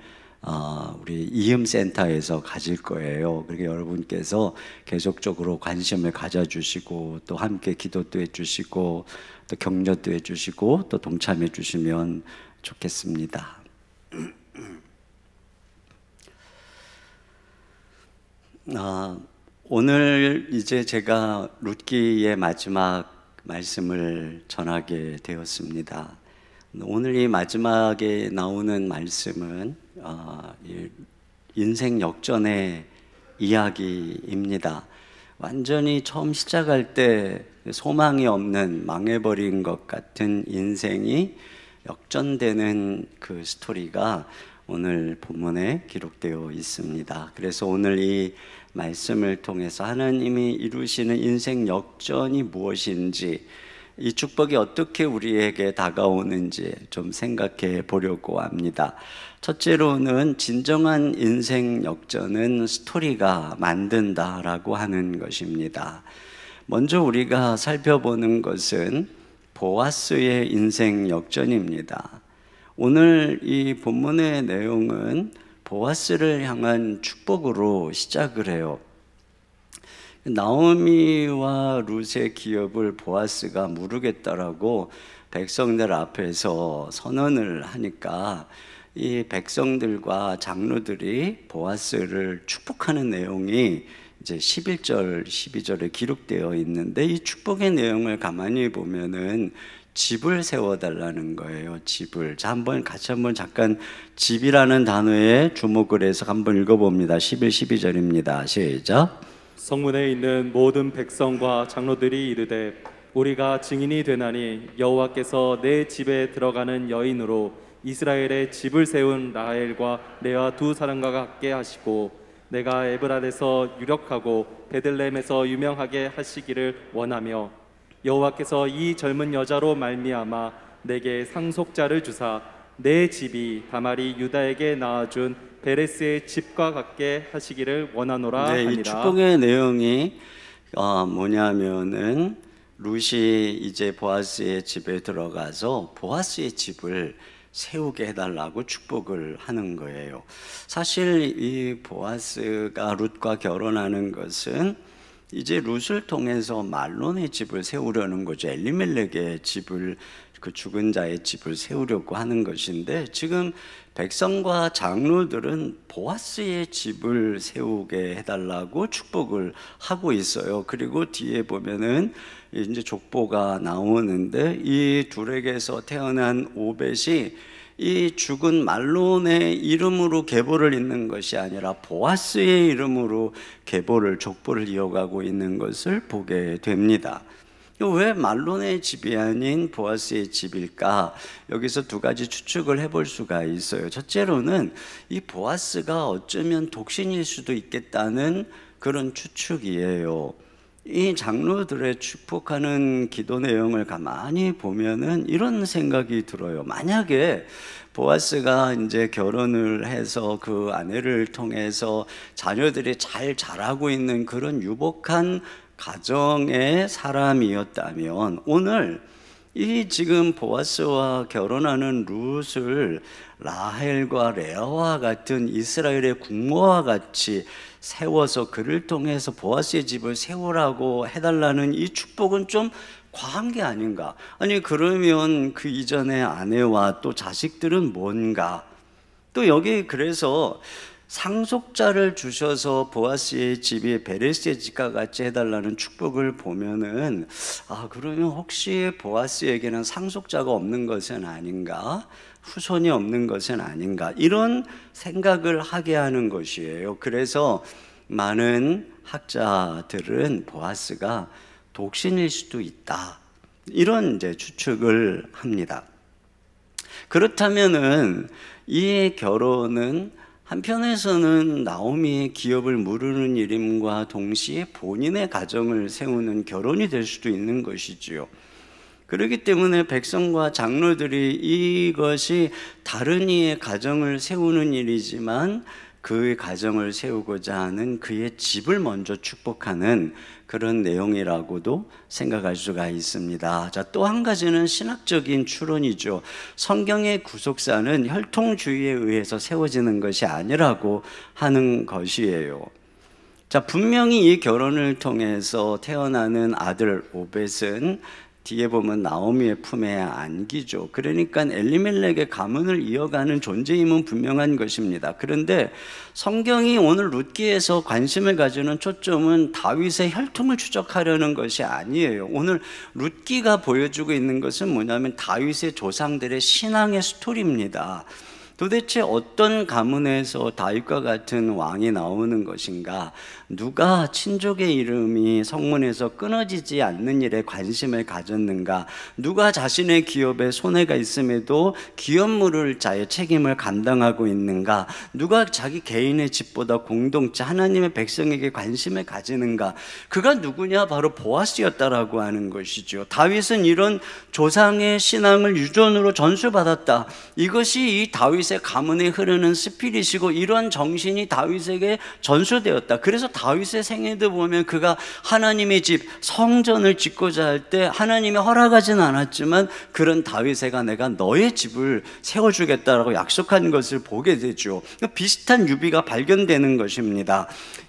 우리 이음 센터에서 가질 거예요. 그러니까 여러분께서 계속적으로 관심을 가져주시고 또 함께 기도도 해주시고 또 격려도 해주시고 또 동참해 주시면 좋겠습니다. 오늘 이제 제가 룻기의 마지막 말씀을 전하게 되었습니다. 오늘 이 마지막에 나오는 말씀은 인생 역전의 이야기입니다. 완전히 처음 시작할 때 소망이 없는 망해버린 것 같은 인생이 역전되는 그 스토리가 오늘 본문에 기록되어 있습니다. 그래서 오늘 이 말씀을 통해서 하나님이 이루시는 인생 역전이 무엇인지, 이 축복이 어떻게 우리에게 다가오는지 좀 생각해 보려고 합니다. 첫째로는 진정한 인생 역전은 스토리가 만든다라고 하는 것입니다. 먼저 우리가 살펴보는 것은 보아스의 인생 역전입니다. 오늘 이 본문의 내용은 보아스를 향한 축복으로 시작을 해요. 나오미와 룻의 기업을 보아스가 무르겠다라고 백성들 앞에서 선언을 하니까 이 백성들과 장로들이 보아스를 축복하는 내용이 이제 11절, 12절에 기록되어 있는데, 이 축복의 내용을 가만히 보면은 집을 세워달라는 거예요. 집을. 자, 같이 한번 잠깐 집이라는 단어에 주목을 해서 한번 읽어봅니다. 11, 12절입니다. 시작. 성문에 있는 모든 백성과 장로들이 이르되 우리가 증인이 되나니 여호와께서 내 집에 들어가는 여인으로 이스라엘의 집을 세운 라헬과 레아 두 사람과 같게 하시고 내가 에브랄에서 유력하고 베들레헴에서 유명하게 하시기를 원하며 여호와께서 이 젊은 여자로 말미암아 내게 상속자를 주사 내 집이 다말이 유다에게 낳아준 베레스의 집과 같게 하시기를 원하노라 하니라. 이 축복의 내용이 뭐냐면은 룻이 이제 보아스의 집에 들어가서 보아스의 집을 세우게 해달라고 축복을 하는 거예요. 사실 이 보아스가 룻과 결혼하는 것은 이제 룻을 통해서 말론의 집을 세우려는 거죠. 엘리멜렉의 집을, 그 죽은 자의 집을 세우려고 하는 것인데, 지금 백성과 장로들은 보아스의 집을 세우게 해달라고 축복을 하고 있어요. 그리고 뒤에 보면은 이제 족보가 나오는데, 이 둘에게서 태어난 오벳이 이 죽은 말론의 이름으로 계보를 잇는 것이 아니라 보아스의 이름으로 계보를, 족보를 이어가고 있는 것을 보게 됩니다. 왜 말론의 집이 아닌 보아스의 집일까? 여기서 두 가지 추측을 해볼 수가 있어요. 첫째로는 이 보아스가 어쩌면 독신일 수도 있겠다는 그런 추측이에요. 이 장로들의 축복하는 기도 내용을 가만히 보면은 이런 생각이 들어요. 만약에 보아스가 이제 결혼을 해서 그 아내를 통해서 자녀들이 잘 자라고 있는 그런 유복한 가정의 사람이었다면, 오늘 이 지금 보아스와 결혼하는 룻을 라헬과 레아와 같은 이스라엘의 국모와 같이 세워서 그를 통해서 보아스의 집을 세우라고 해달라는 이 축복은 좀 과한 게 아닌가? 아니 그러면 그 이전의 아내와 또 자식들은 뭔가? 또 여기 그래서 상속자를 주셔서 보아스의 집이 베레스의 집과 같이 해달라는 축복을 보면은, 아 그러면 혹시 보아스에게는 상속자가 없는 것은 아닌가? 후손이 없는 것은 아닌가? 이런 생각을 하게 하는 것이에요. 그래서 많은 학자들은 보아스가 독신일 수도 있다, 이런 이제 추측을 합니다. 그렇다면은 이 결혼은 한편에서는 나오미의 기업을 무르는 일임과 동시에 본인의 가정을 세우는 결혼이 될 수도 있는 것이지요. 그렇기 때문에 백성과 장로들이 이것이 다른 이의 가정을 세우는 일이지만 그의 가정을 세우고자 하는 그의 집을 먼저 축복하는 그런 내용이라고도 생각할 수가 있습니다. 자, 또 한 가지는 신학적인 추론이죠. 성경의 구속사는 혈통주의에 의해서 세워지는 것이 아니라고 하는 것이에요. 자, 분명히 이 결혼을 통해서 태어나는 아들 오벳은 뒤에 보면 나오미의 품에 안기죠. 그러니까 엘리멜렉의 가문을 이어가는 존재임은 분명한 것입니다. 그런데 성경이 오늘 룻기에서 관심을 가지는 초점은 다윗의 혈통을 추적하려는 것이 아니에요. 오늘 룻기가 보여주고 있는 것은 뭐냐면 다윗의 조상들의 신앙의 스토리입니다. 도대체 어떤 가문에서 다윗과 같은 왕이 나오는 것인가? 누가 친족의 이름이 성문에서 끊어지지 않는 일에 관심을 가졌는가? 누가 자신의 기업에 손해가 있음에도 기업 물을 자의 책임을 감당하고 있는가? 누가 자기 개인의 집보다 공동체 하나님의 백성에게 관심을 가지는가? 그가 누구냐? 바로 보아스였다라고 하는 것이죠. 다윗은 이런 조상의 신앙을 유전으로 전수받았다. 이것이 이 다윗의 가문에 흐르는 스피릿이고 이런 정신이 다윗에게 전수되었다. 그래서 다윗의 생애도 보면 그가 하나님의 집 성전을 짓고자 할 때 하나님이 허락하진 않았지만 그런 다윗에가 내가 너의 집을 세워주겠다라고 약속한 것을 보게 되죠. 비슷한 유비가 발견되는 것입니다.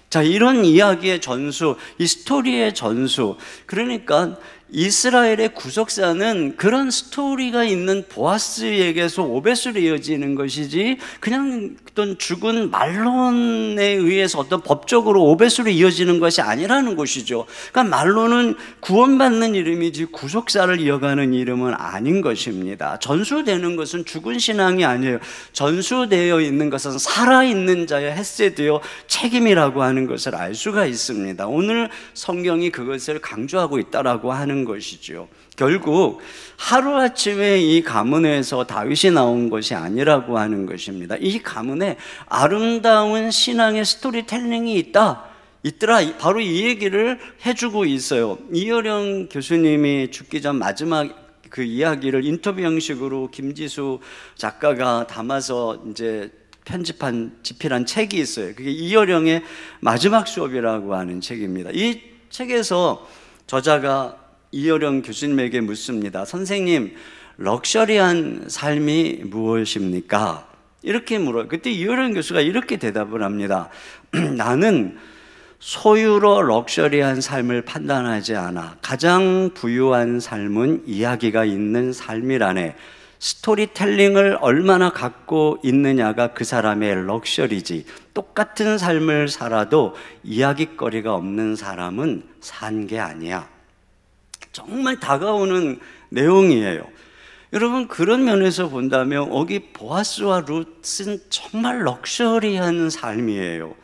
자, 이런 이야기의 전수, 이 스토리의 전수, 그러니까 이스라엘의 구속사는 그런 스토리가 있는 보아스에게서 오벳으로 이어지는 것이지 그냥 어떤 죽은 말론에 의해서 어떤 법적으로 오벳으로 이어지는 것이 아니라는 것이죠. 그러니까 말론은 구원받는 이름이지 구속사를 이어가는 이름은 아닌 것입니다. 전수되는 것은 죽은 신앙이 아니에요. 전수되어 있는 것은 살아있는 자의 헤세드요 책임이라고 하는 것을 알 수가 있습니다. 오늘 성경이 그것을 강조하고 있다라고 하는 것이죠. 결국 하루아침에 이 가문에서 다윗이 나온 것이 아니라고 하는 것입니다. 이 가문에 아름다운 신앙의 스토리텔링이 있더라. 바로 이 얘기를 해주고 있어요. 이어령 교수님이 죽기 전 마지막 그 이야기를 인터뷰 형식으로 김지수 작가가 담아서 이제 집필한 책이 있어요. 그게 이어령의 마지막 수업이라고 하는 책입니다. 이 책에서 저자가 이어령 교수님에게 묻습니다. 선생님, 럭셔리한 삶이 무엇입니까? 이렇게 물어요. 그때 이어령 교수가 이렇게 대답을 합니다. 나는 소유로 럭셔리한 삶을 판단하지 않아. 가장 부유한 삶은 이야기가 있는 삶이라네. 스토리텔링을 얼마나 갖고 있느냐가 그 사람의 럭셔리지. 똑같은 삶을 살아도 이야깃거리가 없는 사람은 산 게 아니야. 정말 다가오는 내용이에요. 여러분, 그런 면에서 본다면 여기 보아스와 룻은 정말 럭셔리한 삶이에요.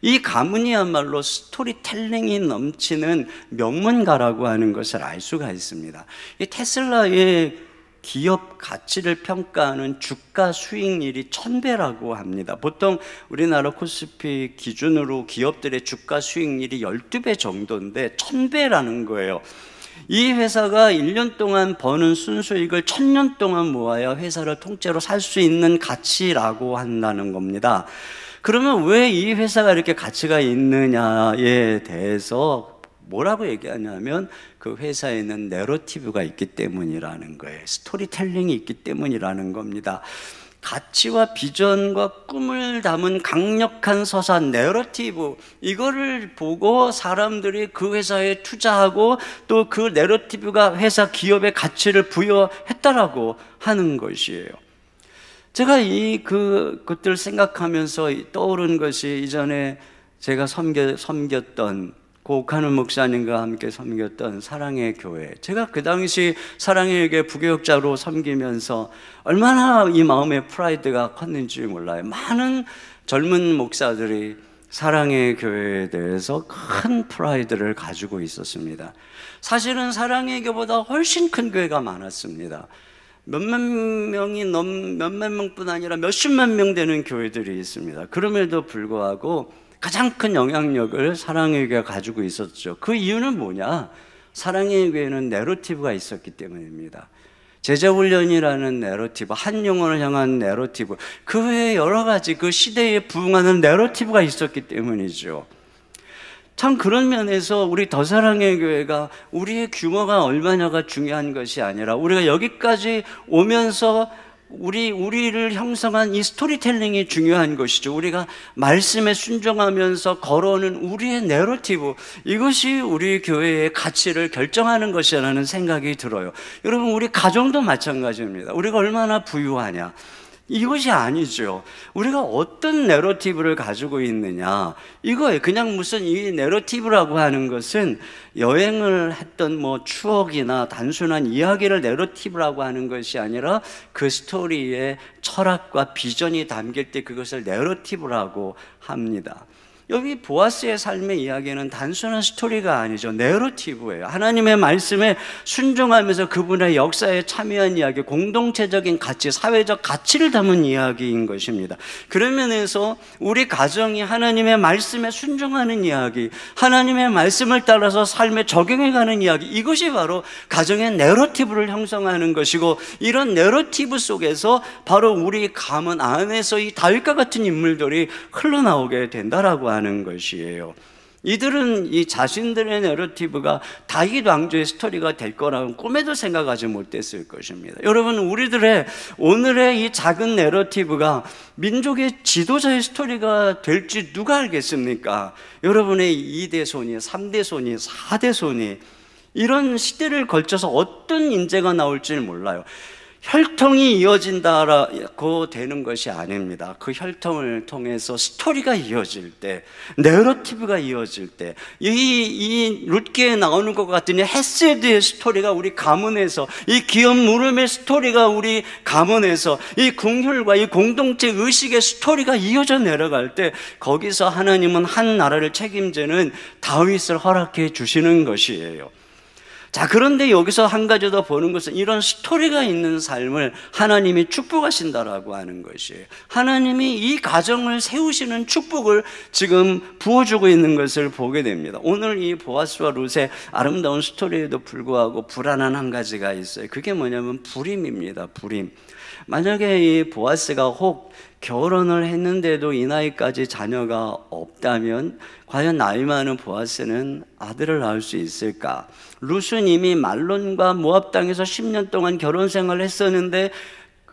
이 가문이야말로 스토리텔링이 넘치는 명문가라고 하는 것을 알 수가 있습니다. 이 테슬라의 기업 가치를 평가하는 주가 수익률이 1000배라고 합니다. 보통 우리나라 코스피 기준으로 기업들의 주가 수익률이 12배 정도인데 1000배라는 거예요. 이 회사가 1년 동안 버는 순수익을 1000년 동안 모아야 회사를 통째로 살 수 있는 가치라고 한다는 겁니다. 그러면 왜 이 회사가 이렇게 가치가 있느냐에 대해서 뭐라고 얘기하냐면 그 회사에는 내러티브가 있기 때문이라는 거예요. 스토리텔링이 있기 때문이라는 겁니다. 가치와 비전과 꿈을 담은 강력한 서사, 내러티브, 이거를 보고 사람들이 그 회사에 투자하고 또 그 내러티브가 회사 기업의 가치를 부여했다라고 하는 것이에요. 제가 그것들 생각하면서 떠오른 것이 이전에 제가 섬겼던 고옥하는 목사님과 함께 섬겼던 사랑의 교회. 제가 그 당시 사랑의 교회 부교역자로 섬기면서 얼마나 이 마음의 프라이드가 컸는지 몰라요. 많은 젊은 목사들이 사랑의 교회에 대해서 큰 프라이드를 가지고 있었습니다. 사실은 사랑의 교회보다 훨씬 큰 교회가 많았습니다. 몇몇 명뿐 아니라 몇십만 명 되는 교회들이 있습니다. 그럼에도 불구하고 가장 큰 영향력을 사랑의 교회가 가지고 있었죠. 그 이유는 뭐냐? 사랑의 교회는 내러티브가 있었기 때문입니다. 제자훈련이라는 내러티브, 한 영혼을 향한 내러티브, 그 외에 여러 가지 그 시대에 부응하는 내러티브가 있었기 때문이죠. 참 그런 면에서 우리 더 사랑의 교회가 우리의 규모가 얼마냐가 중요한 것이 아니라 우리가 여기까지 오면서 우리를 형성한 이 스토리텔링이 중요한 것이죠. 우리가 말씀에 순종하면서 걸어오는 우리의 내러티브, 이것이 우리 교회의 가치를 결정하는 것이라는 생각이 들어요. 여러분, 우리 가정도 마찬가지입니다. 우리가 얼마나 부유하냐, 이것이 아니죠. 우리가 어떤 내러티브를 가지고 있느냐, 이거예요. 그냥 무슨 이 내러티브라고 하는 것은 여행을 했던 추억이나 단순한 이야기를 내러티브라고 하는 것이 아니라 그 스토리에 철학과 비전이 담길 때 그것을 내러티브라고 합니다. 여기 보아스의 삶의 이야기는 단순한 스토리가 아니죠. 내러티브예요. 하나님의 말씀에 순종하면서 그분의 역사에 참여한 이야기, 공동체적인 가치, 사회적 가치를 담은 이야기인 것입니다. 그런 면에서 우리 가정이 하나님의 말씀에 순종하는 이야기, 하나님의 말씀을 따라서 삶에 적용해가는 이야기, 이것이 바로 가정의 내러티브를 형성하는 것이고, 이런 내러티브 속에서 바로 우리 가문 안에서 이 다윗과 같은 인물들이 흘러나오게 된다라고 하는 것이에요. 이들은 이 자신들의 내러티브가 다윗 왕조의 스토리가 될 거라고는 꿈에도 생각하지 못했을 것입니다. 여러분, 우리들의 오늘의 이 작은 내러티브가 민족의 지도자의 스토리가 될지 누가 알겠습니까? 여러분의 2대 손이, 3대 손이, 4대 손이, 이런 시대를 걸쳐서 어떤 인재가 나올지 몰라요. 혈통이 이어진다라고 되는 것이 아닙니다. 그 혈통을 통해서 스토리가 이어질 때, 내러티브가 이어질 때, 이 룻기에 나오는 것 같은 헤세드의 스토리가 우리 가문에서, 이 기업 물음의 스토리가 우리 가문에서, 이 긍휼과 이 공동체 의식의 스토리가 이어져 내려갈 때, 거기서 하나님은 한 나라를 책임지는 다윗을 허락해 주시는 것이에요. 자, 그런데 여기서 한 가지 더 보는 것은 이런 스토리가 있는 삶을 하나님이 축복하신다라고 하는 것이에요. 하나님이 이 가정을 세우시는 축복을 지금 부어주고 있는 것을 보게 됩니다. 오늘 이 보아스와 룻의 아름다운 스토리에도 불구하고 불안한 한 가지가 있어요. 그게 뭐냐면 불임입니다. 불임. 만약에 이 보아스가 혹 결혼을 했는데도 이 나이까지 자녀가 없다면 과연 나이 많은 보아스는 아들을 낳을 수 있을까? 룻은 이미 말론과 모압 땅에서 10년 동안 결혼 생활을 했었는데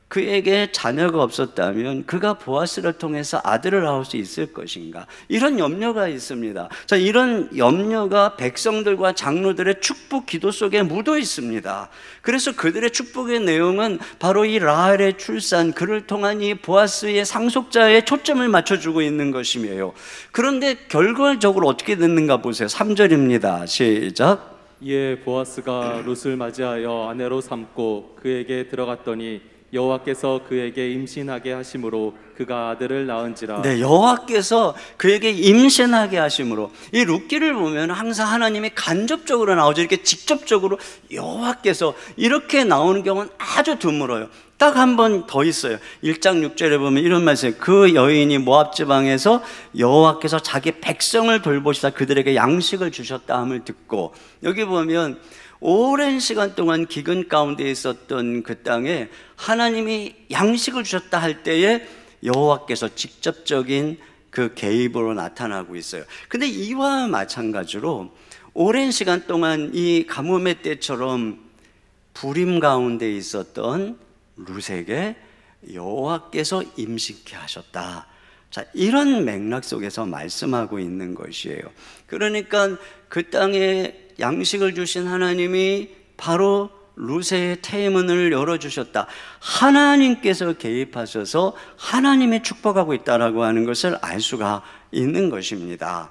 그에게 자녀가 없었다면 그가 보아스를 통해서 아들을 낳을 수 있을 것인가? 이런 염려가 있습니다. 자, 이런 염려가 백성들과 장로들의 축복 기도 속에 묻어 있습니다. 그래서 그들의 축복의 내용은 바로 이 라헬의 출산, 그를 통한 이 보아스의 상속자에 초점을 맞춰주고 있는 것이에요. 그런데 결과적으로 어떻게 됐는가 보세요. 3절입니다. 시작. 이에 보아스가 룻을 맞이하여 아내로 삼고 그에게 들어갔더니 여호와께서 그에게 임신하게 하심으로 그가 아들을 낳은지라. 네, 여호와께서 그에게 임신하게 하심으로. 이 룻기를 보면 항상 하나님이 간접적으로 나오죠. 이렇게 직접적으로 여호와께서 이렇게 나오는 경우는 아주 드물어요. 딱 한 번 더 있어요. 1장 6절에 보면 이런 말씀. 그 여인이 모압 지방에서 여호와께서 자기 백성을 돌보시다 그들에게 양식을 주셨다 함을 듣고, 여기 보면 오랜 시간 동안 기근 가운데 있었던 그 땅에 하나님이 양식을 주셨다 할 때에 여호와께서 직접적인 그 개입으로 나타나고 있어요. 근데 이와 마찬가지로 오랜 시간 동안 이 가뭄의 때처럼 불임 가운데 있었던 룻에게 여호와께서 임신케 하셨다. 자, 이런 맥락 속에서 말씀하고 있는 것이에요. 그러니까 그 땅에 양식을 주신 하나님이 바로 룻의 태문을 열어주셨다. 하나님께서 개입하셔서 하나님의 축복하고 있다라고 하는 것을 알 수가 있는 것입니다.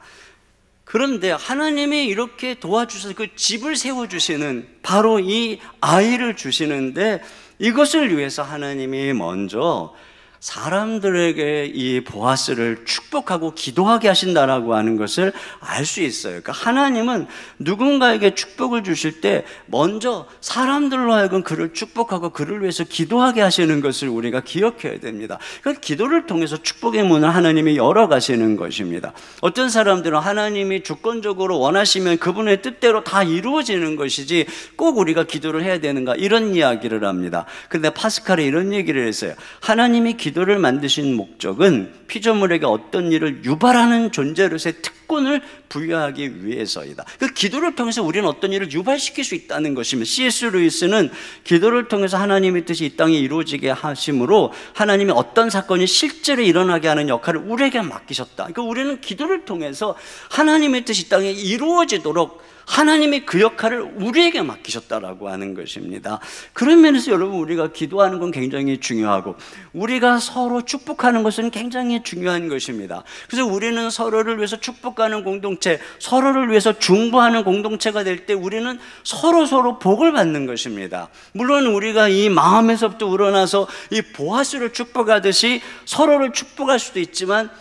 그런데 하나님이 이렇게 도와주셔서 그 집을 세워주시는, 바로 이 아이를 주시는데, 이것을 위해서 하나님이 먼저 사람들에게 이 보아스를 축복하고 기도하게 하신다라고 하는 것을 알 수 있어요. 그러니까 하나님은 누군가에게 축복을 주실 때 먼저 사람들로 하여금 그를 축복하고 그를 위해서 기도하게 하시는 것을 우리가 기억해야 됩니다. 그러니까 기도를 통해서 축복의 문을 하나님이 열어가시는 것입니다. 어떤 사람들은 하나님이 주권적으로 원하시면 그분의 뜻대로 다 이루어지는 것이지 꼭 우리가 기도를 해야 되는가, 이런 이야기를 합니다. 그런데 파스칼이 이런 얘기를 했어요. 하나님이 기도를 만드신 목적은 피조물에게 어떤 일을 유발하는 존재로서의 특권을 부여하기 위해서이다. 그 기도를 통해서 우리는 어떤 일을 유발시킬 수 있다는 것입니다. C.S. 루이스는 기도를 통해서 하나님의 뜻이 이 땅에 이루어지게 하심으로 하나님이 어떤 사건이 실제로 일어나게 하는 역할을 우리에게 맡기셨다. 그러니까 우리는 기도를 통해서 하나님의 뜻이 이 땅에 이루어지도록 하나님이 그 역할을 우리에게 맡기셨다라고 하는 것입니다. 그런 면에서 여러분, 우리가 기도하는 건 굉장히 중요하고 우리가 서로 축복하는 것은 굉장히 중요한 것입니다. 그래서 우리는 서로를 위해서 축복하는 공동체, 서로를 위해서 중보하는 공동체가 될 때 우리는 서로 복을 받는 것입니다. 물론 우리가 이 마음에서부터 우러나서 이 보아스를 축복하듯이 서로를 축복할 수도 있지만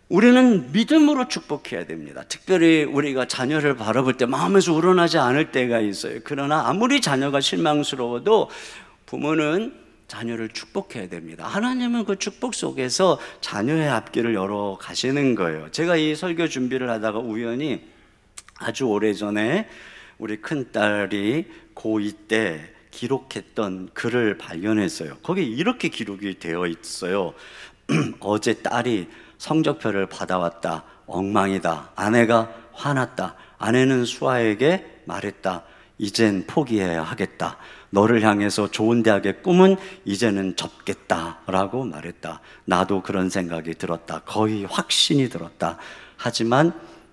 우리는 믿음으로 축복해야 됩니다. 특별히 우리가 자녀를 바라볼 때 마음에서 우러나지 않을 때가 있어요. 그러나 아무리 자녀가 실망스러워도 부모는 자녀를 축복해야 됩니다. 하나님은 그 축복 속에서 자녀의 앞길을 열어 가시는 거예요. 제가 이 설교 준비를 하다가 우연히 아주 오래전에 우리 큰딸이 고2 때 기록했던 글을 발견했어요. 거기 이렇게 기록이 되어 있어요. 어제 딸이 성적표를 받아왔다. 엉망이다. 아내가 화났다. 아내는 수아에게 말했다. 이젠 포기해야 하겠다. 너를 향해서 좋은 대학의 꿈은 이제는 접겠다 라고 말했다. 나도 그런 생각이 들었다. 거의 확신이 들었다. 하지만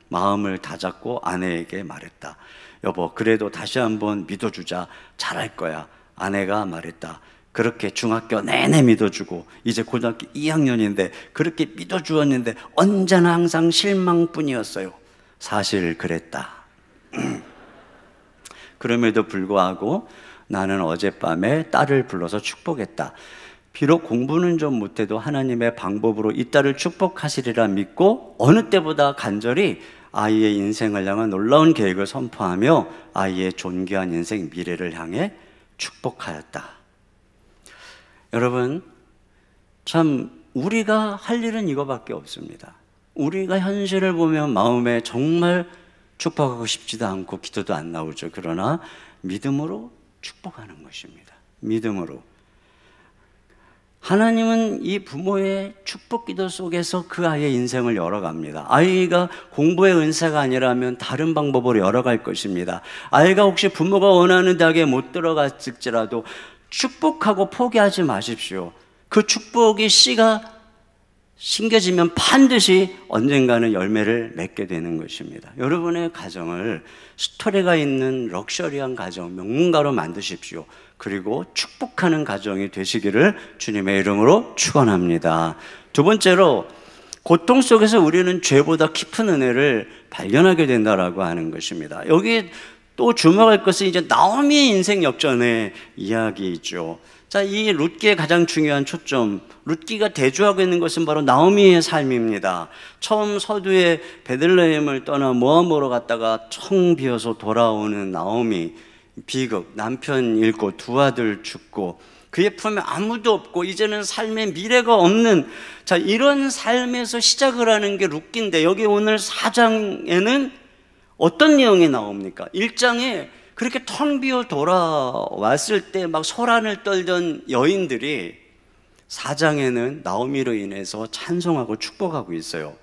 마음을 다잡고 아내에게 말했다. 여보, 그래도 다시 한번 믿어주자. 잘할 거야. 아내가 말했다. 그렇게 중학교 내내 믿어주고 이제 고등학교 2학년인데 그렇게 믿어주었는데 언제나 항상 실망뿐이었어요. 사실 그랬다. 그럼에도 불구하고 나는 어젯밤에 딸을 불러서 축복했다. 비록 공부는 좀 못해도 하나님의 방법으로 이 딸을 축복하시리라 믿고 어느 때보다 간절히 아이의 인생을 향한 놀라운 계획을 선포하며 아이의 존귀한 인생 미래를 향해 축복하였다. 여러분, 참 우리가 할 일은 이거밖에 없습니다. 우리가 현실을 보면 마음에 정말 축복하고 싶지도 않고 기도도 안 나오죠. 그러나 믿음으로 축복하는 것입니다. 믿음으로. 하나님은 이 부모의 축복 기도 속에서 그 아이의 인생을 열어갑니다. 아이가 공부의 은사가 아니라면 다른 방법으로 열어갈 것입니다. 아이가 혹시 부모가 원하는 대학에 못 들어갔을지라도 축복하고 포기하지 마십시오. 그 축복의 씨가 심겨지면 반드시 언젠가는 열매를 맺게 되는 것입니다. 여러분의 가정을 스토리가 있는 럭셔리한 가정, 명문가로 만드십시오. 그리고 축복하는 가정이 되시기를 주님의 이름으로 축원합니다. 두 번째로, 고통 속에서 우리는 죄보다 깊은 은혜를 발견하게 된다라고 하는 것입니다. 여기 또 주목할 것은 이제 나오미의 인생 역전의 이야기이죠. 자, 이 룻기의 가장 중요한 초점, 룻기가 대주하고 있는 것은 바로 나오미의 삶입니다. 처음 서두에 베들레헴을 떠나 모압으로 갔다가 청 비어서 돌아오는 나오미, 비극, 남편 잃고 두 아들 죽고 그의 품에 아무도 없고 이제는 삶에 미래가 없는, 자, 이런 삶에서 시작을 하는 게 룻기인데, 여기 오늘 4장에는 어떤 내용이 나옵니까? 1장에 그렇게 텅 비어 돌아왔을 때 막 소란을 떨던 여인들이 4장에는 나오미로 인해서 찬송하고 축복하고 있어요.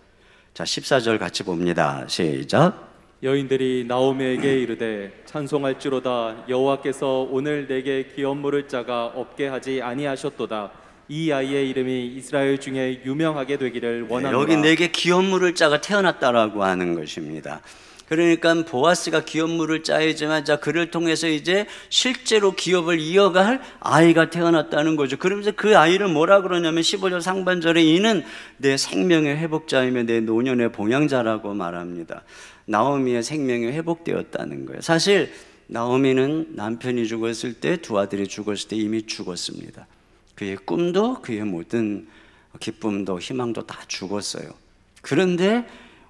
자, 14절 같이 봅니다. 시작. 여인들이 나오미에게 이르되 찬송할지로다 여호와께서 오늘 내게 기업 물을 자가 없게 하지 아니하셨도다. 이 아이의 이름이 이스라엘 중에 유명하게 되기를 원하노라. 여기 내게 기업 물을 자가 태어났다라고 하는 것입니다. 그러니까 보아스가 기업 물을 자이지만, 자, 그를 통해서 이제 실제로 기업을 이어갈 아이가 태어났다는 거죠. 그러면서 그 아이를 뭐라 그러냐면 15절 상반절에 이는 내 생명의 회복자이며 내 노년의 봉양자라고 말합니다. 나오미의 생명이 회복되었다는 거예요. 사실 나오미는 남편이 죽었을 때, 두 아들이 죽었을 때 이미 죽었습니다. 그의 꿈도 그의 모든 기쁨도 희망도 다 죽었어요. 그런데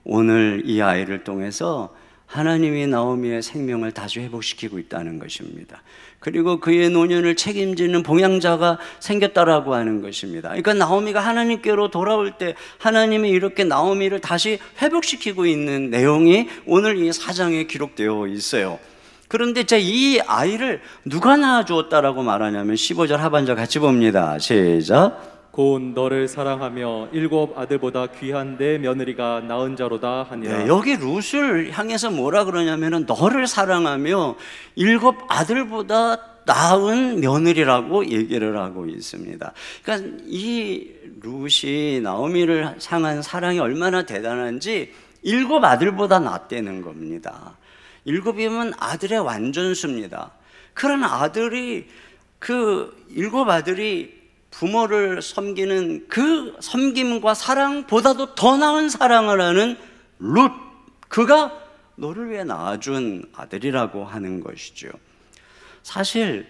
오늘 이 아이를 통해서 하나님이 나오미의 생명을 다시 회복시키고 있다는 것입니다. 그리고 그의 노년을 책임지는 봉양자가 생겼다라고 하는 것입니다. 그러니까 나오미가 하나님께로 돌아올 때 하나님이 이렇게 나오미를 다시 회복시키고 있는 내용이 오늘 이 4장에 기록되어 있어요. 그런데 이 아이를 누가 낳아주었다라고 말하냐면 15절 하반절 같이 봅니다. 시작. 곧 너를 사랑하며 7 아들보다 귀한 내 며느리가 낳은 자로다 하니라. 네, 여기 룻을 향해서 뭐라 그러냐면 너를 사랑하며 7 아들보다 낳은 며느리라고 얘기를 하고 있습니다. 그러니까 이 룻이 나오미를 향한 사랑이 얼마나 대단한지 7 아들보다 낫다는 겁니다. 7이면 아들의 완전수입니다. 그런 아들이, 그 7 아들이 부모를 섬기는 그 섬김과 사랑보다도 더 나은 사랑을 하는 룻, 그가 너를 위해 낳아준 아들이라고 하는 것이죠. 사실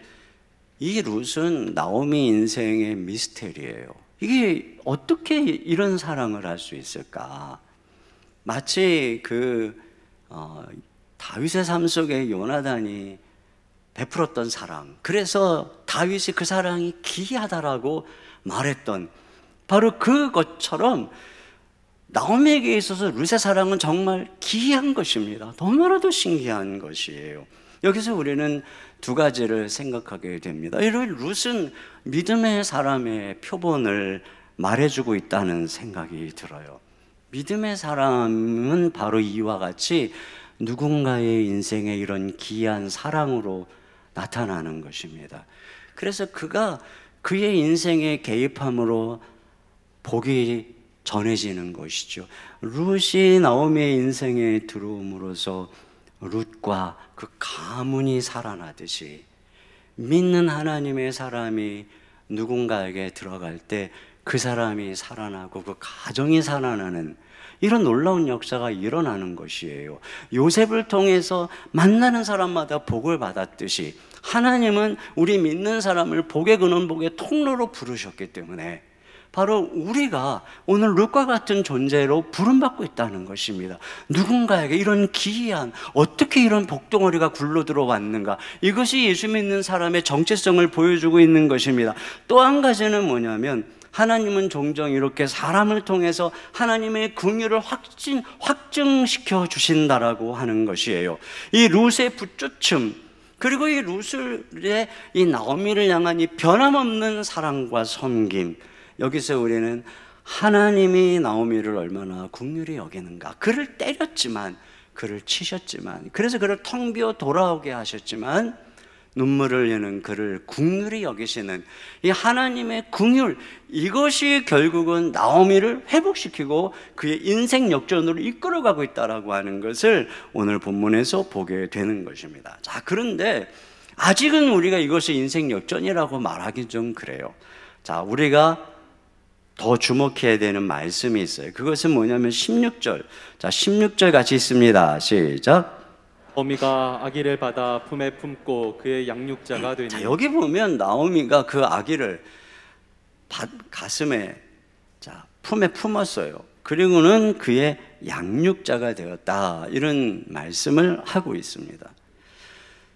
이 룻은 나오미 인생의 미스테리예요. 이게 어떻게 이런 사랑을 할 수 있을까? 마치 다윗의 삶 속에 요나단이 베풀었던 사랑, 그래서 다윗이 그 사랑이 기이하다라고 말했던 바로 그것처럼 나오미에게 있어서 룻의 사랑은 정말 기이한 것입니다. 너무나도 신기한 것이에요. 여기서 우리는 두 가지를 생각하게 됩니다. 이런 룻은 믿음의 사람의 표본을 말해주고 있다는 생각이 들어요. 믿음의 사람은 바로 이와 같이 누군가의 인생에 이런 기이한 사랑으로 나타나는 것입니다. 그래서 그가 그의 인생에 개입함으로 복이 전해지는 것이죠. 룻이 나오미의 인생에 들어옴으로써 룻과 그 가문이 살아나듯이 믿는 하나님의 사람이 누군가에게 들어갈 때 그 사람이 살아나고 그 가정이 살아나는 이런 놀라운 역사가 일어나는 것이에요. 요셉을 통해서 만나는 사람마다 복을 받았듯이 하나님은 우리 믿는 사람을 복의 근원, 복의 통로로 부르셨기 때문에 바로 우리가 오늘 룻과 같은 존재로 부름받고 있다는 것입니다. 누군가에게 이런 기이한, 어떻게 이런 복덩어리가 굴러 들어왔는가, 이것이 예수 믿는 사람의 정체성을 보여주고 있는 것입니다. 또 한 가지는 뭐냐면 하나님은 종종 이렇게 사람을 통해서 하나님의 긍휼을 확증시켜 주신다라고 하는 것이에요. 이 룻의 붙쫓음, 그리고 이 룻의 이 나오미를 향한 이 변함없는 사랑과 섬김, 여기서 우리는 하나님이 나오미를 얼마나 긍휼히 여기는가. 그를 때렸지만, 그를 치셨지만, 그래서 그를 텅 비어 돌아오게 하셨지만 눈물을 흘리는 그를 긍휼히 여기시는 이 하나님의 긍휼, 이것이 결국은 나오미를 회복시키고 그의 인생 역전으로 이끌어가고 있다라고 하는 것을 오늘 본문에서 보게 되는 것입니다. 자, 그런데 아직은 우리가 이것을 인생 역전이라고 말하기 좀 그래요. 자, 우리가 더 주목해야 되는 말씀이 있어요. 그것은 뭐냐면 16절. 자, 16절 같이 있습니다. 시작. 나오미가 아기를 받아 품에 품고 그의 양육자가 되니. 자, 여기 보면 나오미가 그 아기를 가슴에 품에 품었어요. 그리고는 그의 양육자가 되었다, 이런 말씀을 하고 있습니다.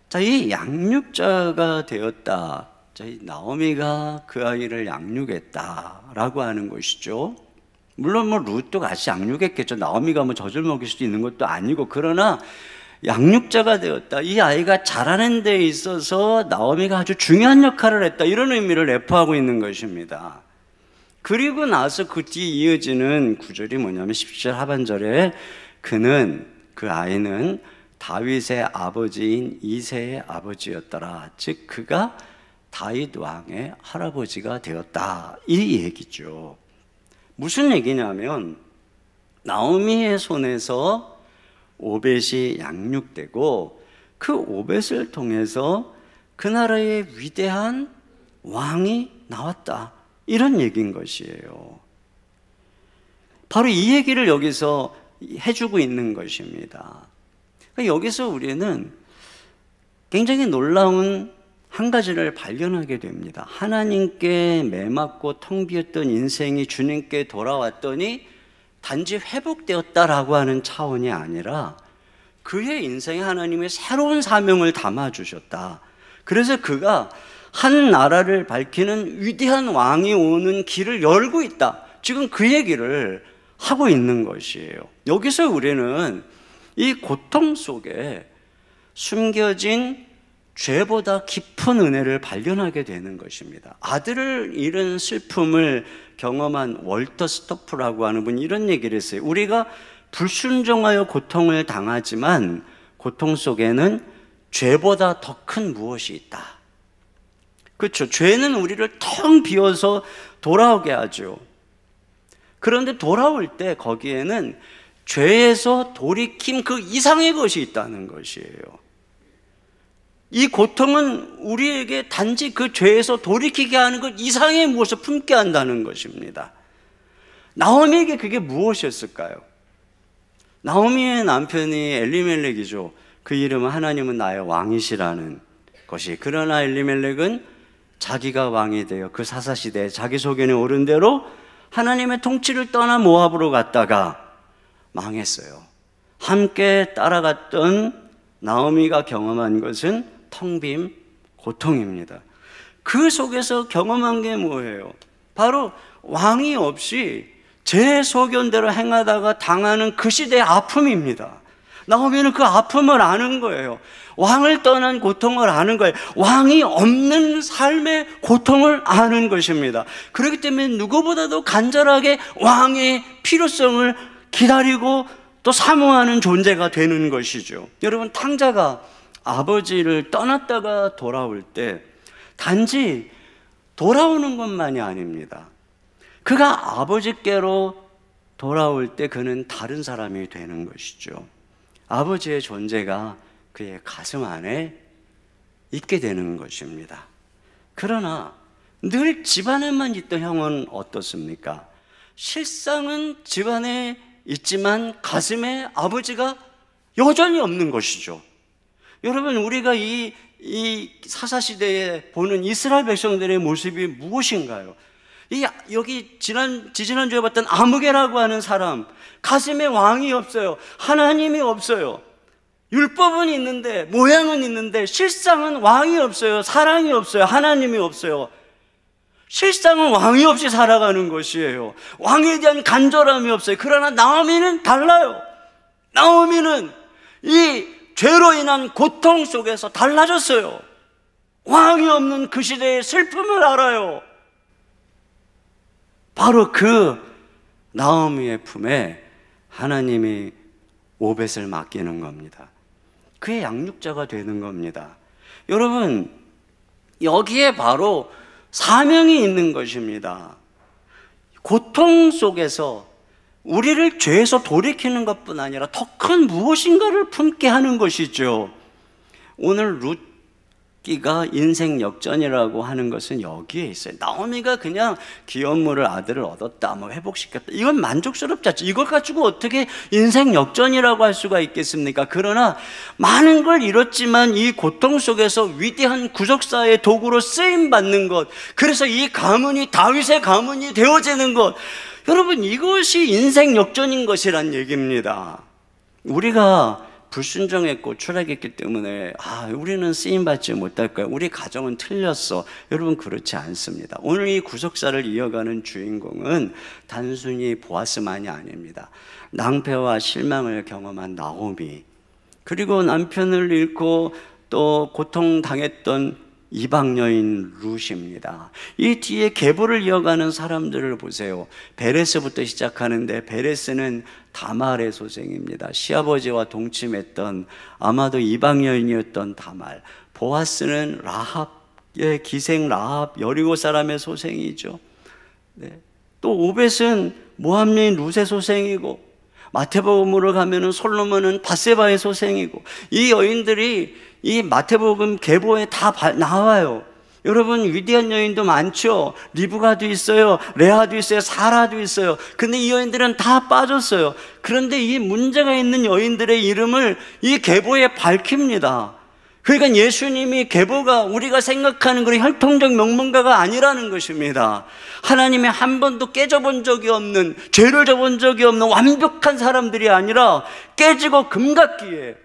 자, 이 양육자가 되었다, 자, 이 나오미가 그 아이를 양육했다라고 하는 것이죠. 물론 뭐 룻도 같이 양육했겠죠. 나오미가 뭐 젖을 먹일 수도 있는 것도 아니고, 그러나 양육자가 되었다, 이 아이가 자라는 데 있어서 나오미가 아주 중요한 역할을 했다, 이런 의미를 내포하고 있는 것입니다. 그리고 나서 그 뒤에 이어지는 구절이 뭐냐면 17절 하반절에 그 아이는 다윗의 아버지인 이새의 아버지였더라, 즉 그가 다윗 왕의 할아버지가 되었다, 이 얘기죠. 무슨 얘기냐면 나오미의 손에서 오벳이 양육되고 그 오벳을 통해서 그 나라의 위대한 왕이 나왔다, 이런 얘기인 것이에요. 바로 이 얘기를 여기서 해주고 있는 것입니다. 여기서 우리는 굉장히 놀라운 한 가지를 발견하게 됩니다. 하나님께 매맞고 텅 비었던 인생이 주님께 돌아왔더니 단지 회복되었다라고 하는 차원이 아니라 그의 인생에 하나님의 새로운 사명을 담아주셨다. 그래서 그가 한 나라를 밝히는 위대한 왕이 오는 길을 열고 있다, 지금 그 얘기를 하고 있는 것이에요. 여기서 우리는 이 고통 속에 숨겨진 죄보다 깊은 은혜를 발견하게 되는 것입니다. 아들을 잃은 슬픔을 경험한 월터 스토프라고 하는 분이 이런 얘기를 했어요. 우리가 불순종하여 고통을 당하지만 고통 속에는 죄보다 더 큰 무엇이 있다. 그렇죠. 죄는 우리를 텅 비워서 돌아오게 하죠. 그런데 돌아올 때 거기에는 죄에서 돌이킴 그 이상의 것이 있다는 것이에요. 이 고통은 우리에게 단지 그 죄에서 돌이키게 하는 것 이상의 무엇을 품게 한다는 것입니다. 나오미에게 그게 무엇이었을까요? 나오미의 남편이 엘리멜렉이죠. 그 이름은 하나님은 나의 왕이시라는 것이. 그러나 엘리멜렉은 자기가 왕이 되어 그 사사시대에 자기 소견에 오른 대로 하나님의 통치를 떠나 모압으로 갔다가 망했어요. 함께 따라갔던 나오미가 경험한 것은 텅 빈 고통입니다. 그 속에서 경험한 게 뭐예요? 바로 왕이 없이 제 소견대로 행하다가 당하는 그 시대의 아픔입니다. 나오미는 그 아픔을 아는 거예요. 왕을 떠난 고통을 아는 거예요. 왕이 없는 삶의 고통을 아는 것입니다. 그렇기 때문에 누구보다도 간절하게 왕의 필요성을 기다리고 또 사모하는 존재가 되는 것이죠. 여러분, 탕자가 아버지를 떠났다가 돌아올 때 단지 돌아오는 것만이 아닙니다. 그가 아버지께로 돌아올 때 그는 다른 사람이 되는 것이죠. 아버지의 존재가 그의 가슴 안에 있게 되는 것입니다. 그러나 늘 집안에만 있던 형은 어떻습니까? 실상은 집안에 있지만 가슴에 아버지가 여전히 없는 것이죠. 여러분, 우리가 이 사사시대에 보는 이스라엘 백성들의 모습이 무엇인가요? 여기 지지난주에 봤던 아무개라고 하는 사람, 가슴에 왕이 없어요. 하나님이 없어요. 율법은 있는데, 모양은 있는데 실상은 왕이 없어요. 사랑이 없어요. 하나님이 없어요. 실상은 왕이 없이 살아가는 것이에요. 왕에 대한 간절함이 없어요. 그러나 나오미는 달라요. 나오미는 이 죄로 인한 고통 속에서 달라졌어요. 왕이 없는 그 시대의 슬픔을 알아요. 바로 그 나오미의 품에 하나님이 오벳을 맡기는 겁니다. 그의 양육자가 되는 겁니다. 여러분, 여기에 바로 사명이 있는 것입니다. 고통 속에서 우리를 죄에서 돌이키는 것뿐 아니라 더 큰 무엇인가를 품게 하는 것이죠. 오늘 끼가 인생 역전이라고 하는 것은 여기에 있어요. 나오미가 그냥 기업물을 아들을 얻었다, 뭐 회복시켰다, 이건 만족스럽지 않죠. 이걸 가지고 어떻게 인생 역전이라고 할 수가 있겠습니까? 그러나 많은 걸 잃었지만 이 고통 속에서 위대한 구속사의 도구로 쓰임 받는 것, 그래서 이 가문이 다윗의 가문이 되어지는 것, 여러분 이것이 인생 역전인 것이란 얘기입니다. 우리가 불순종했고 추락했기 때문에 우리는 쓰임받지 못할 거야, 우리 가정은 틀렸어, 여러분 그렇지 않습니다. 오늘 이 구속사를 이어가는 주인공은 단순히 보아스만이 아닙니다. 낭패와 실망을 경험한 나오미, 그리고 남편을 잃고 또 고통당했던 이방 여인 룻입니다. 이 뒤에 계보를 이어가는 사람들을 보세요. 베레스부터 시작하는데 베레스는 다말의 소생입니다. 시아버지와 동침했던 아마도 이방 여인이었던 다말. 보아스는 라합의 기생 라합, 여리고 사람의 소생이죠. 네. 또 오벳은 모압 여인 룻의 소생이고, 마태복음으로 가면은 솔로몬은 바세바의 소생이고, 이 여인들이 이 마태복음 계보에 다 나와요. 여러분 위대한 여인도 많죠. 리브가도 있어요, 레아도 있어요, 사라도 있어요. 근데 이 여인들은 다 빠졌어요. 그런데 이 문제가 있는 여인들의 이름을 이 계보에 밝힙니다. 그러니까 예수님이 계보가 우리가 생각하는 그런 혈통적 명문가가 아니라는 것입니다. 하나님이 한 번도 깨져본 적이 없는, 죄를 져본 적이 없는 완벽한 사람들이 아니라 깨지고 금각기에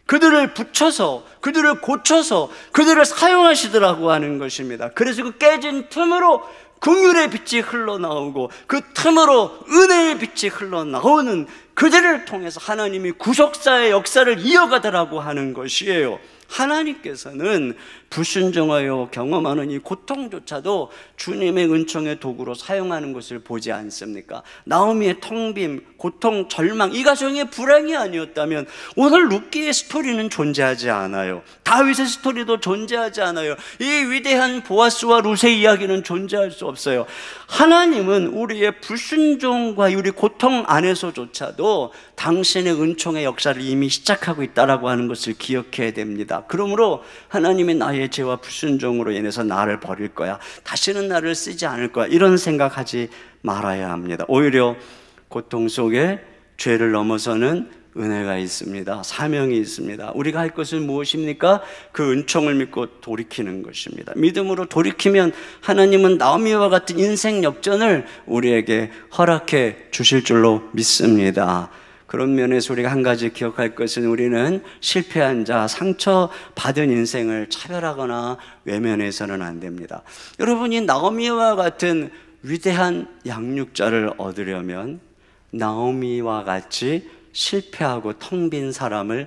그들을 붙여서, 그들을 고쳐서, 그들을 사용하시더라고 하는 것입니다. 그래서 그 깨진 틈으로 긍휼의 빛이 흘러나오고, 그 틈으로 은혜의 빛이 흘러나오는 그들을 통해서 하나님이 구속사의 역사를 이어가더라고 하는 것이에요. 하나님께서는 불순종하여 경험하는 이 고통조차도 주님의 은총의 도구로 사용하는 것을 보지 않습니까? 나오미의 텅빔, 고통, 절망, 이 가정의 불행이 아니었다면 오늘 룻기의 스토리는 존재하지 않아요. 다윗의 스토리도 존재하지 않아요. 이 위대한 보아스와 룻의 이야기는 존재할 수 없어요. 하나님은 우리의 불순종과 우리 고통 안에서조차도 당신의 은총의 역사를 이미 시작하고 있다라고 하는 것을 기억해야 됩니다. 그러므로 하나님이 나의 죄와 불순종으로 인해서 나를 버릴 거야, 다시는 나를 쓰지 않을 거야, 이런 생각하지 말아야 합니다. 오히려 고통 속에 죄를 넘어서는 은혜가 있습니다. 사명이 있습니다. 우리가 할 것은 무엇입니까? 그 은총을 믿고 돌이키는 것입니다. 믿음으로 돌이키면 하나님은 나오미와 같은 인생 역전을 우리에게 허락해 주실 줄로 믿습니다. 그런 면에서 우리가 한 가지 기억할 것은, 우리는 실패한 자, 상처받은 인생을 차별하거나 외면해서는 안 됩니다. 여러분이 나오미와 같은 위대한 양육자를 얻으려면 나오미와 같이 실패하고 텅 빈 사람을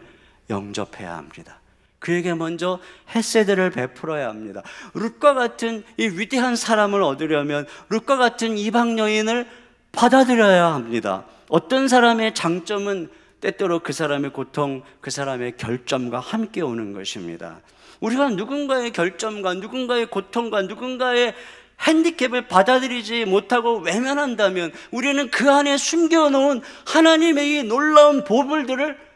영접해야 합니다. 그에게 먼저 헤세드를 베풀어야 합니다. 룻과 같은 이 위대한 사람을 얻으려면 룻과 같은 이방 여인을 받아들여야 합니다. 어떤 사람의 장점은 때때로 그 사람의 고통, 그 사람의 결점과 함께 오는 것입니다. 우리가 누군가의 결점과 누군가의 고통과 누군가의 핸디캡을 받아들이지 못하고 외면한다면 우리는 그 안에 숨겨놓은 하나님의 이 놀라운 보물들을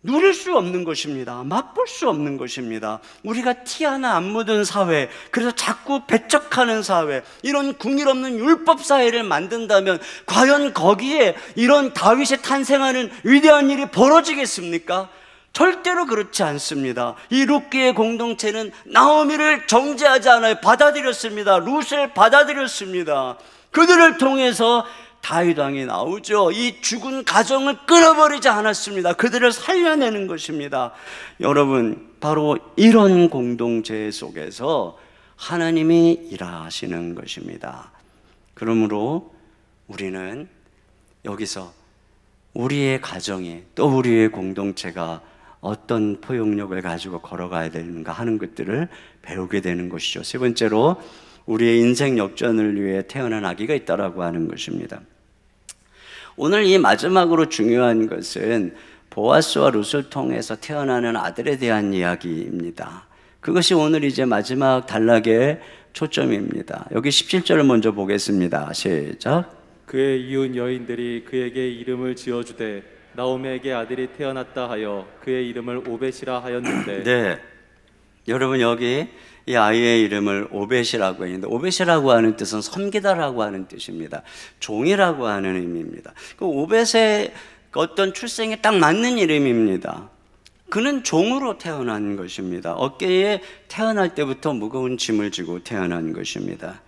누릴 수 없는 것입니다. 맛볼 수 없는 것입니다. 우리가 티 하나 안 묻은 사회, 그래서 자꾸 배척하는 사회, 이런 궁일 없는 율법 사회를 만든다면 과연 거기에 이런 다윗이 탄생하는 위대한 일이 벌어지겠습니까? 절대로 그렇지 않습니다. 이 룻기의 공동체는 나오미를 정죄하지 않아요. 받아들였습니다. 룻을 받아들였습니다. 그들을 통해서 다윗 왕이 나오죠. 이 죽은 가정을 끊어버리지 않았습니다. 그들을 살려내는 것입니다. 여러분, 바로 이런 공동체 속에서 하나님이 일하시는 것입니다. 그러므로 우리는 여기서 우리의 가정이, 또 우리의 공동체가 어떤 포용력을 가지고 걸어가야 되는가 하는 것들을 배우게 되는 것이죠. 세 번째로, 우리의 인생 역전을 위해 태어난 아기가 있다라고 하는 것입니다. 오늘 이 마지막으로 중요한 것은 보아스와 룻을 통해서 태어나는 아들에 대한 이야기입니다. 그것이 오늘 이제 마지막 단락의 초점입니다. 여기 17절을 먼저 보겠습니다. 시작. 그의 이웃 여인들이 그에게 이름을 지어주되 나오미에게 아들이 태어났다 하여 그의 이름을 오벳이라 하였는데 네. 여러분 여기 이 아이의 이름을 오벳이라고 했는데 오벳이라고 하는 뜻은 섬기다라고 하는 뜻입니다. 종이라고 하는 의미입니다. 그 오벳의 어떤 출생에 딱 맞는 이름입니다. 그는 종으로 태어난 것입니다. 어깨에 태어날 때부터 무거운 짐을 지고 태어난 것입니다.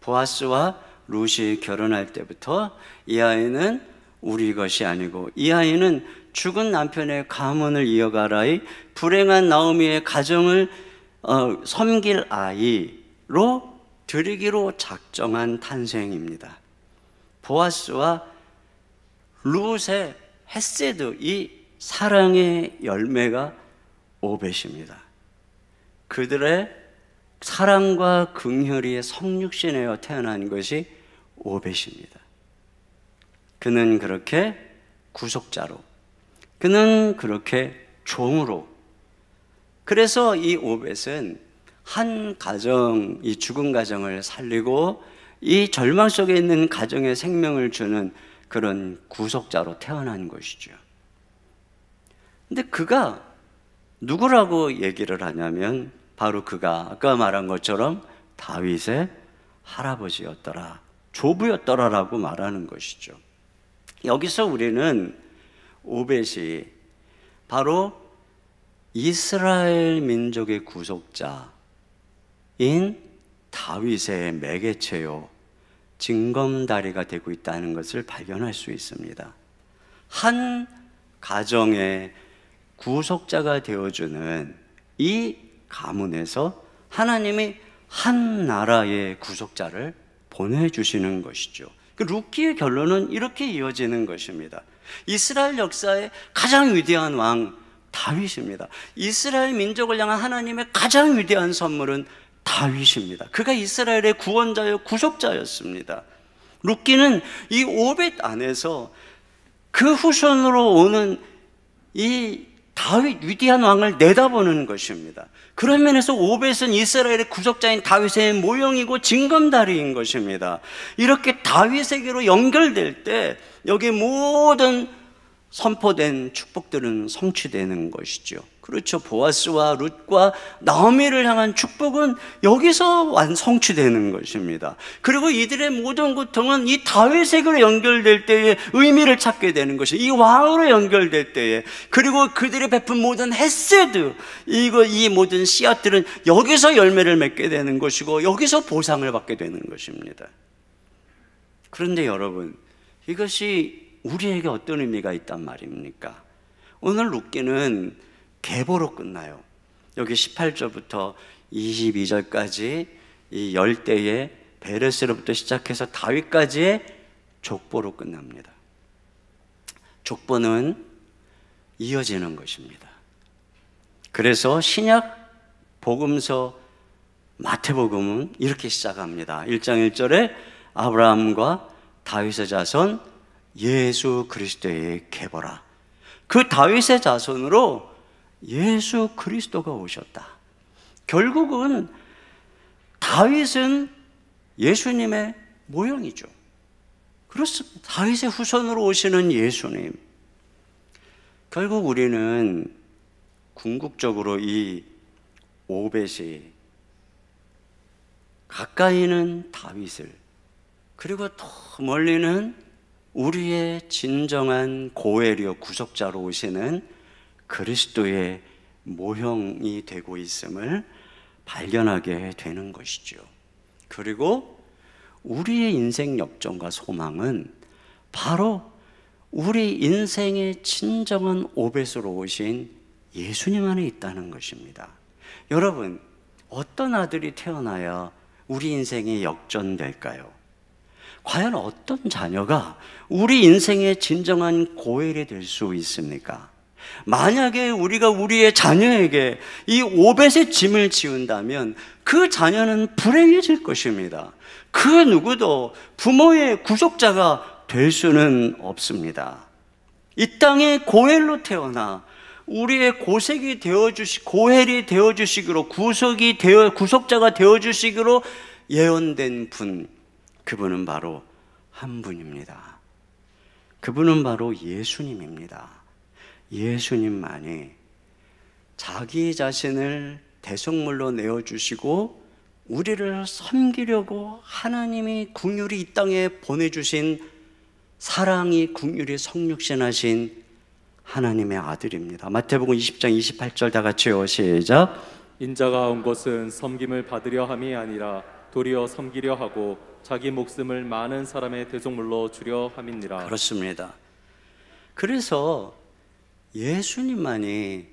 보아스와 룻이 결혼할 때부터 이 아이는 우리 것이 아니고 이 아이는 죽은 남편의 가문을 이어가라의 불행한 나오미의 가정을 섬길 아이로 드리기로 작정한 탄생입니다. 보아스와 룻의 헤세드, 이 사랑의 열매가 오벳입니다. 그들의 사랑과 긍휼이 성육신하여 태어난 것이 오벳입니다. 그는 그렇게 구속자로, 그는 그렇게 종으로, 그래서 이 오벳은 한 가정, 이 죽은 가정을 살리고 이 절망 속에 있는 가정에 생명을 주는 그런 구속자로 태어난 것이죠. 근데 그가 누구라고 얘기를 하냐면 바로 그가 아까 말한 것처럼 다윗의 할아버지였더라, 조부였더라라고 말하는 것이죠. 여기서 우리는 오벳이 바로 이스라엘 민족의 구속자인 다윗의 매개체요 징검다리가 되고 있다는 것을 발견할 수 있습니다. 한 가정의 구속자가 되어주는 이 가문에서 하나님이 한 나라의 구속자를 보내주시는 것이죠. 그 룻기의 결론은 이렇게 이어지는 것입니다. 이스라엘 역사의 가장 위대한 왕 다윗입니다. 이스라엘 민족을 향한 하나님의 가장 위대한 선물은 다윗입니다. 그가 이스라엘의 구원자요 구속자였습니다. 룻기는 이 오벳 안에서 그 후손으로 오는 이 다윗 위대한 왕을 내다보는 것입니다. 그런 면에서 오벳은 이스라엘의 구속자인 다윗의 모형이고 징검다리인 것입니다. 이렇게 다윗에게로 연결될 때 여기 모든 선포된 축복들은 성취되는 것이죠. 그렇죠. 보아스와 룻과 나오미를 향한 축복은 여기서 성취되는 것입니다. 그리고 이들의 모든 고통은 이 다윗에게로 연결될 때에 의미를 찾게 되는 것이, 이 왕으로 연결될 때에, 그리고 그들이 베푼 모든 헤세드, 이 모든 씨앗들은 여기서 열매를 맺게 되는 것이고 여기서 보상을 받게 되는 것입니다. 그런데 여러분, 이것이 우리에게 어떤 의미가 있단 말입니까? 오늘 룻기는 계보로 끝나요. 여기 18절부터 22절까지 이 열대의 베레스로부터 시작해서 다윗까지의 족보로 끝납니다. 족보는 이어지는 것입니다. 그래서 신약 복음서 마태복음은 이렇게 시작합니다. 1장 1절에 아브라함과 다윗의 자손 예수 그리스도의 계보라. 그 다윗의 자손으로 예수 그리스도가 오셨다. 결국은 다윗은 예수님의 모형이죠. 그렇습니다. 다윗의 후손으로 오시는 예수님. 결국 우리는 궁극적으로 이 오벳이 가까이는 다윗을, 그리고 더 멀리는 우리의 진정한 고엘이요 구속자로 오시는 그리스도의 모형이 되고 있음을 발견하게 되는 것이죠. 그리고 우리의 인생 역정과 소망은 바로 우리 인생의 진정한 오벳으로 오신 예수님 안에 있다는 것입니다. 여러분, 어떤 아들이 태어나야 우리 인생이 역전될까요? 과연 어떤 자녀가 우리 인생의 진정한 고엘이 될 수 있습니까? 만약에 우리가 우리의 자녀에게 이 오벳의 짐을 지운다면 그 자녀는 불행해질 것입니다. 그 누구도 부모의 구속자가 될 수는 없습니다. 이 땅에 고엘로 태어나 우리의 고색이 고엘이 되어주시기로, 구속자가 되어주시기로 예언된 분, 그분은 바로 한 분입니다. 그분은 바로 예수님입니다. 예수님만이 자기 자신을 대속물로 내어주시고 우리를 섬기려고 하나님이 긍휼히 이 땅에 보내주신 사랑이 긍휼히 성육신하신 하나님의 아들입니다. 마태복음 20장 28절 다 같이요. 시작. 인자가 온 것은 섬김을 받으려 함이 아니라 도리어 섬기려 하고 자기 목숨을 많은 사람의 대속물로 주려 함이니라. 그렇습니다. 그래서 예수님만이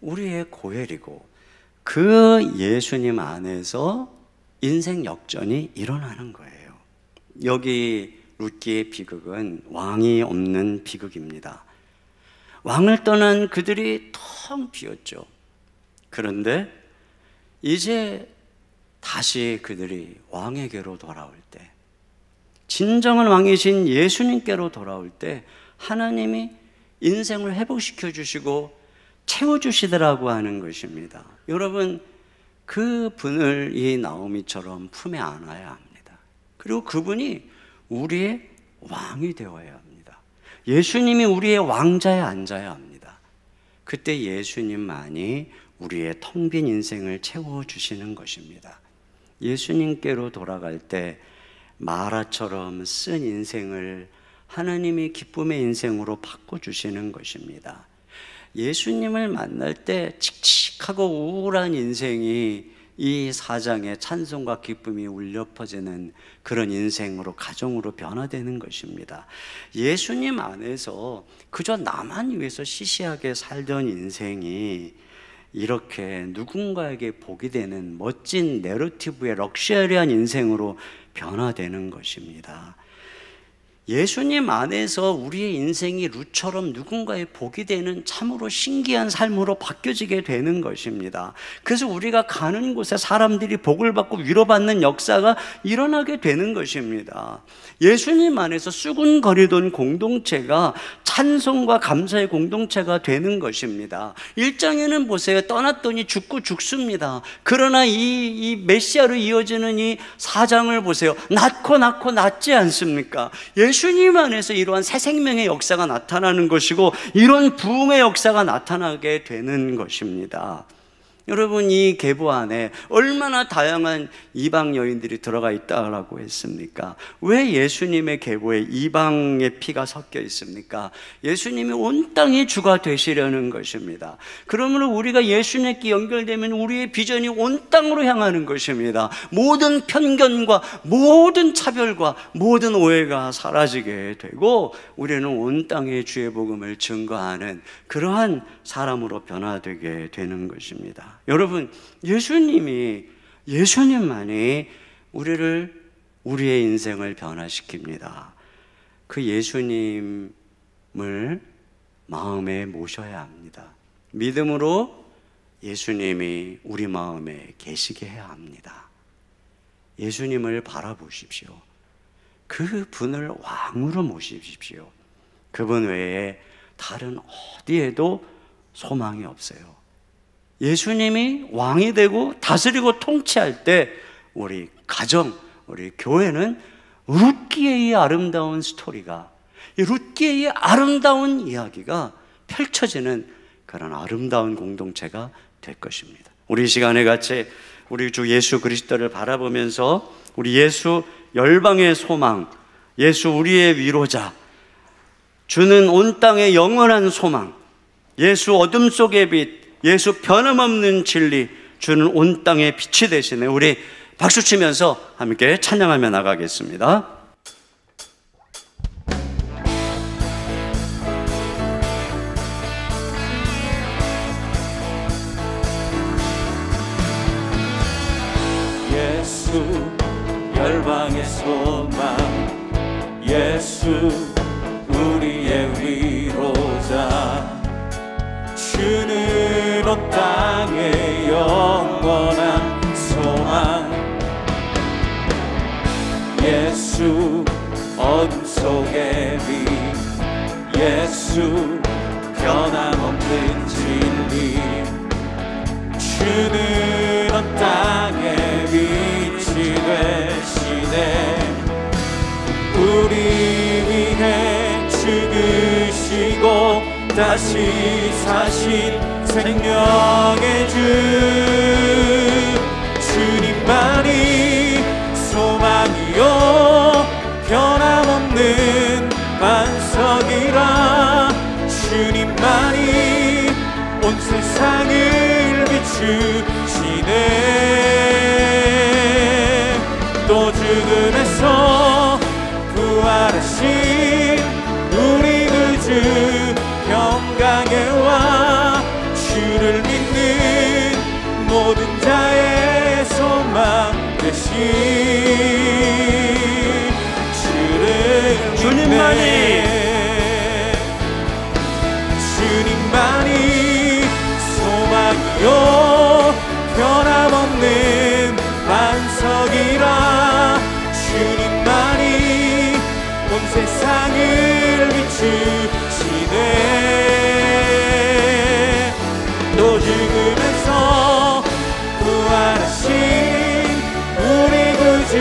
우리의 고혈이고 그 예수님 안에서 인생 역전이 일어나는 거예요. 여기 룻기의 비극은 왕이 없는 비극입니다. 왕을 떠난 그들이 텅 비었죠. 그런데 이제 다시 그들이 왕에게로 돌아올 때, 진정한 왕이신 예수님께로 돌아올 때 하나님이 인생을 회복시켜 주시고 채워주시더라고 하는 것입니다. 여러분, 그 분을 이 나오미처럼 품에 안아야 합니다. 그리고 그분이 우리의 왕이 되어야 합니다. 예수님이 우리의 왕자에 앉아야 합니다. 그때 예수님만이 우리의 텅 빈 인생을 채워주시는 것입니다. 예수님께로 돌아갈 때 마라처럼 쓴 인생을 하나님이 기쁨의 인생으로 바꿔주시는 것입니다. 예수님을 만날 때 칙칙하고 우울한 인생이 이 사장의 찬송과 기쁨이 울려 퍼지는 그런 인생으로, 가정으로 변화되는 것입니다. 예수님 안에서 그저 나만 위해서 시시하게 살던 인생이 이렇게 누군가에게 복이 되는 멋진 내러티브의 럭셔리한 인생으로 변화되는 것입니다. 예수님 안에서 우리의 인생이 룻처럼 누군가의 복이 되는 참으로 신기한 삶으로 바뀌어지게 되는 것입니다. 그래서 우리가 가는 곳에 사람들이 복을 받고 위로받는 역사가 일어나게 되는 것입니다. 예수님 안에서 수군거리던 공동체가 찬송과 감사의 공동체가 되는 것입니다. 1장에는 보세요. 떠났더니 죽고 죽습니다. 그러나 이 메시아로 이어지는 이 4장을 보세요. 낳고 낳지 않습니까? 예수님 안에서 이러한 새 생명의 역사가 나타나는 것이고 이런 부흥의 역사가 나타나게 되는 것입니다. 여러분, 이 계보 안에 얼마나 다양한 이방 여인들이 들어가 있다라고 했습니까? 왜 예수님의 계보에 이방의 피가 섞여 있습니까? 예수님이 온 땅의 주가 되시려는 것입니다. 그러므로 우리가 예수님께 연결되면 우리의 비전이 온 땅으로 향하는 것입니다. 모든 편견과 모든 차별과 모든 오해가 사라지게 되고 우리는 온 땅의 주의 복음을 증거하는 그러한 사람으로 변화되게 되는 것입니다. 여러분, 예수님만이 우리의 인생을 변화시킵니다. 그 예수님을 마음에 모셔야 합니다. 믿음으로 예수님이 우리 마음에 계시게 해야 합니다. 예수님을 바라보십시오. 그 분을 왕으로 모십시오. 그분 외에 다른 어디에도 소망이 없어요. 예수님이 왕이 되고 다스리고 통치할 때 우리 가정, 우리 교회는 룻기의 이 아름다운 스토리가, 이 룻기의 이 아름다운 이야기가 펼쳐지는 그런 아름다운 공동체가 될 것입니다. 우리 이 시간에 같이 우리 주 예수 그리스도를 바라보면서 우리 예수 열방의 소망, 예수 우리의 위로자, 주는 온 땅의 영원한 소망, 예수 어둠 속의 빛, 예수 변함없는 진리, 주는 온 땅의 빛이 되시네. 우리 박수치면서 함께 찬양하며 나가겠습니다. 예수 열방의 소망, 예수 우리의 위로자, 주는 온 땅의 영원한 소망, 예수 어둠 속의 빛, 예수 변함없는 진리, 주는 온 땅의 빛이 되시네. 우리 위해 죽으시고 다시 사신 생명의 주 주님만이 소망이요 변함없는 반석이라 주님만이 온 세상을 비추시네 또 죽음에서 부활하신 우리 그 주 평강에 와 주를 믿는 모든 자의 소망 되신 주를 주님만이 소망이요 변함없는 반석이라 주님만이 온 세상을 비추시네 또 죽음에서 부활하신 우리 구주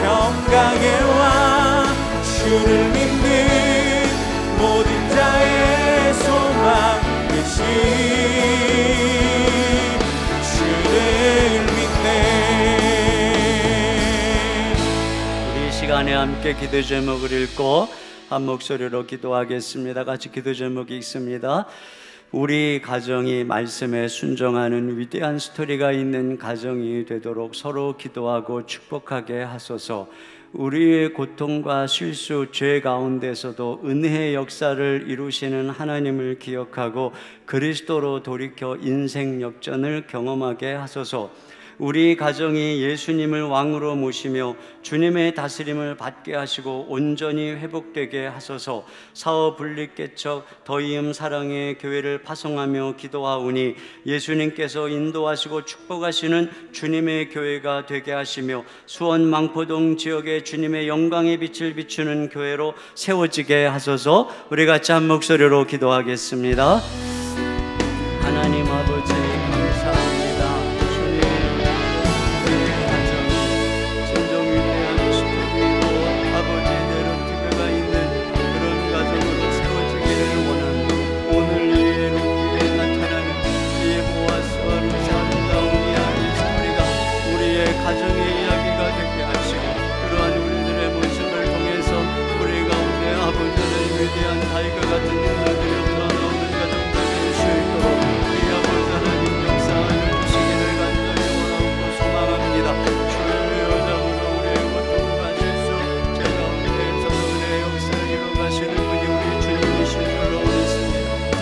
평강에 와 주를 믿는 모든 자의 소망 되신 주를 믿네. 우리 시간에 함께 기도 제목을 읽고 한 목소리로 기도하겠습니다. 같이 기도 제목이 있습니다. 우리 가정이 말씀에 순종하는 위대한 스토리가 있는 가정이 되도록 서로 기도하고 축복하게 하소서. 우리의 고통과 실수, 죄 가운데서도 은혜의 역사를 이루시는 하나님을 기억하고 그리스도로 돌이켜 인생 역전을 경험하게 하소서. 우리 가정이 예수님을 왕으로 모시며 주님의 다스림을 받게 하시고 온전히 회복되게 하소서. 사업 분립개척 더이음 사랑의 교회를 파송하며 기도하오니 예수님께서 인도하시고 축복하시는 주님의 교회가 되게 하시며 수원 망포동 지역에 주님의 영광의 빛을 비추는 교회로 세워지게 하소서. 우리 같이 한 목소리로 기도하겠습니다. 하나님 아버지 감사합니다.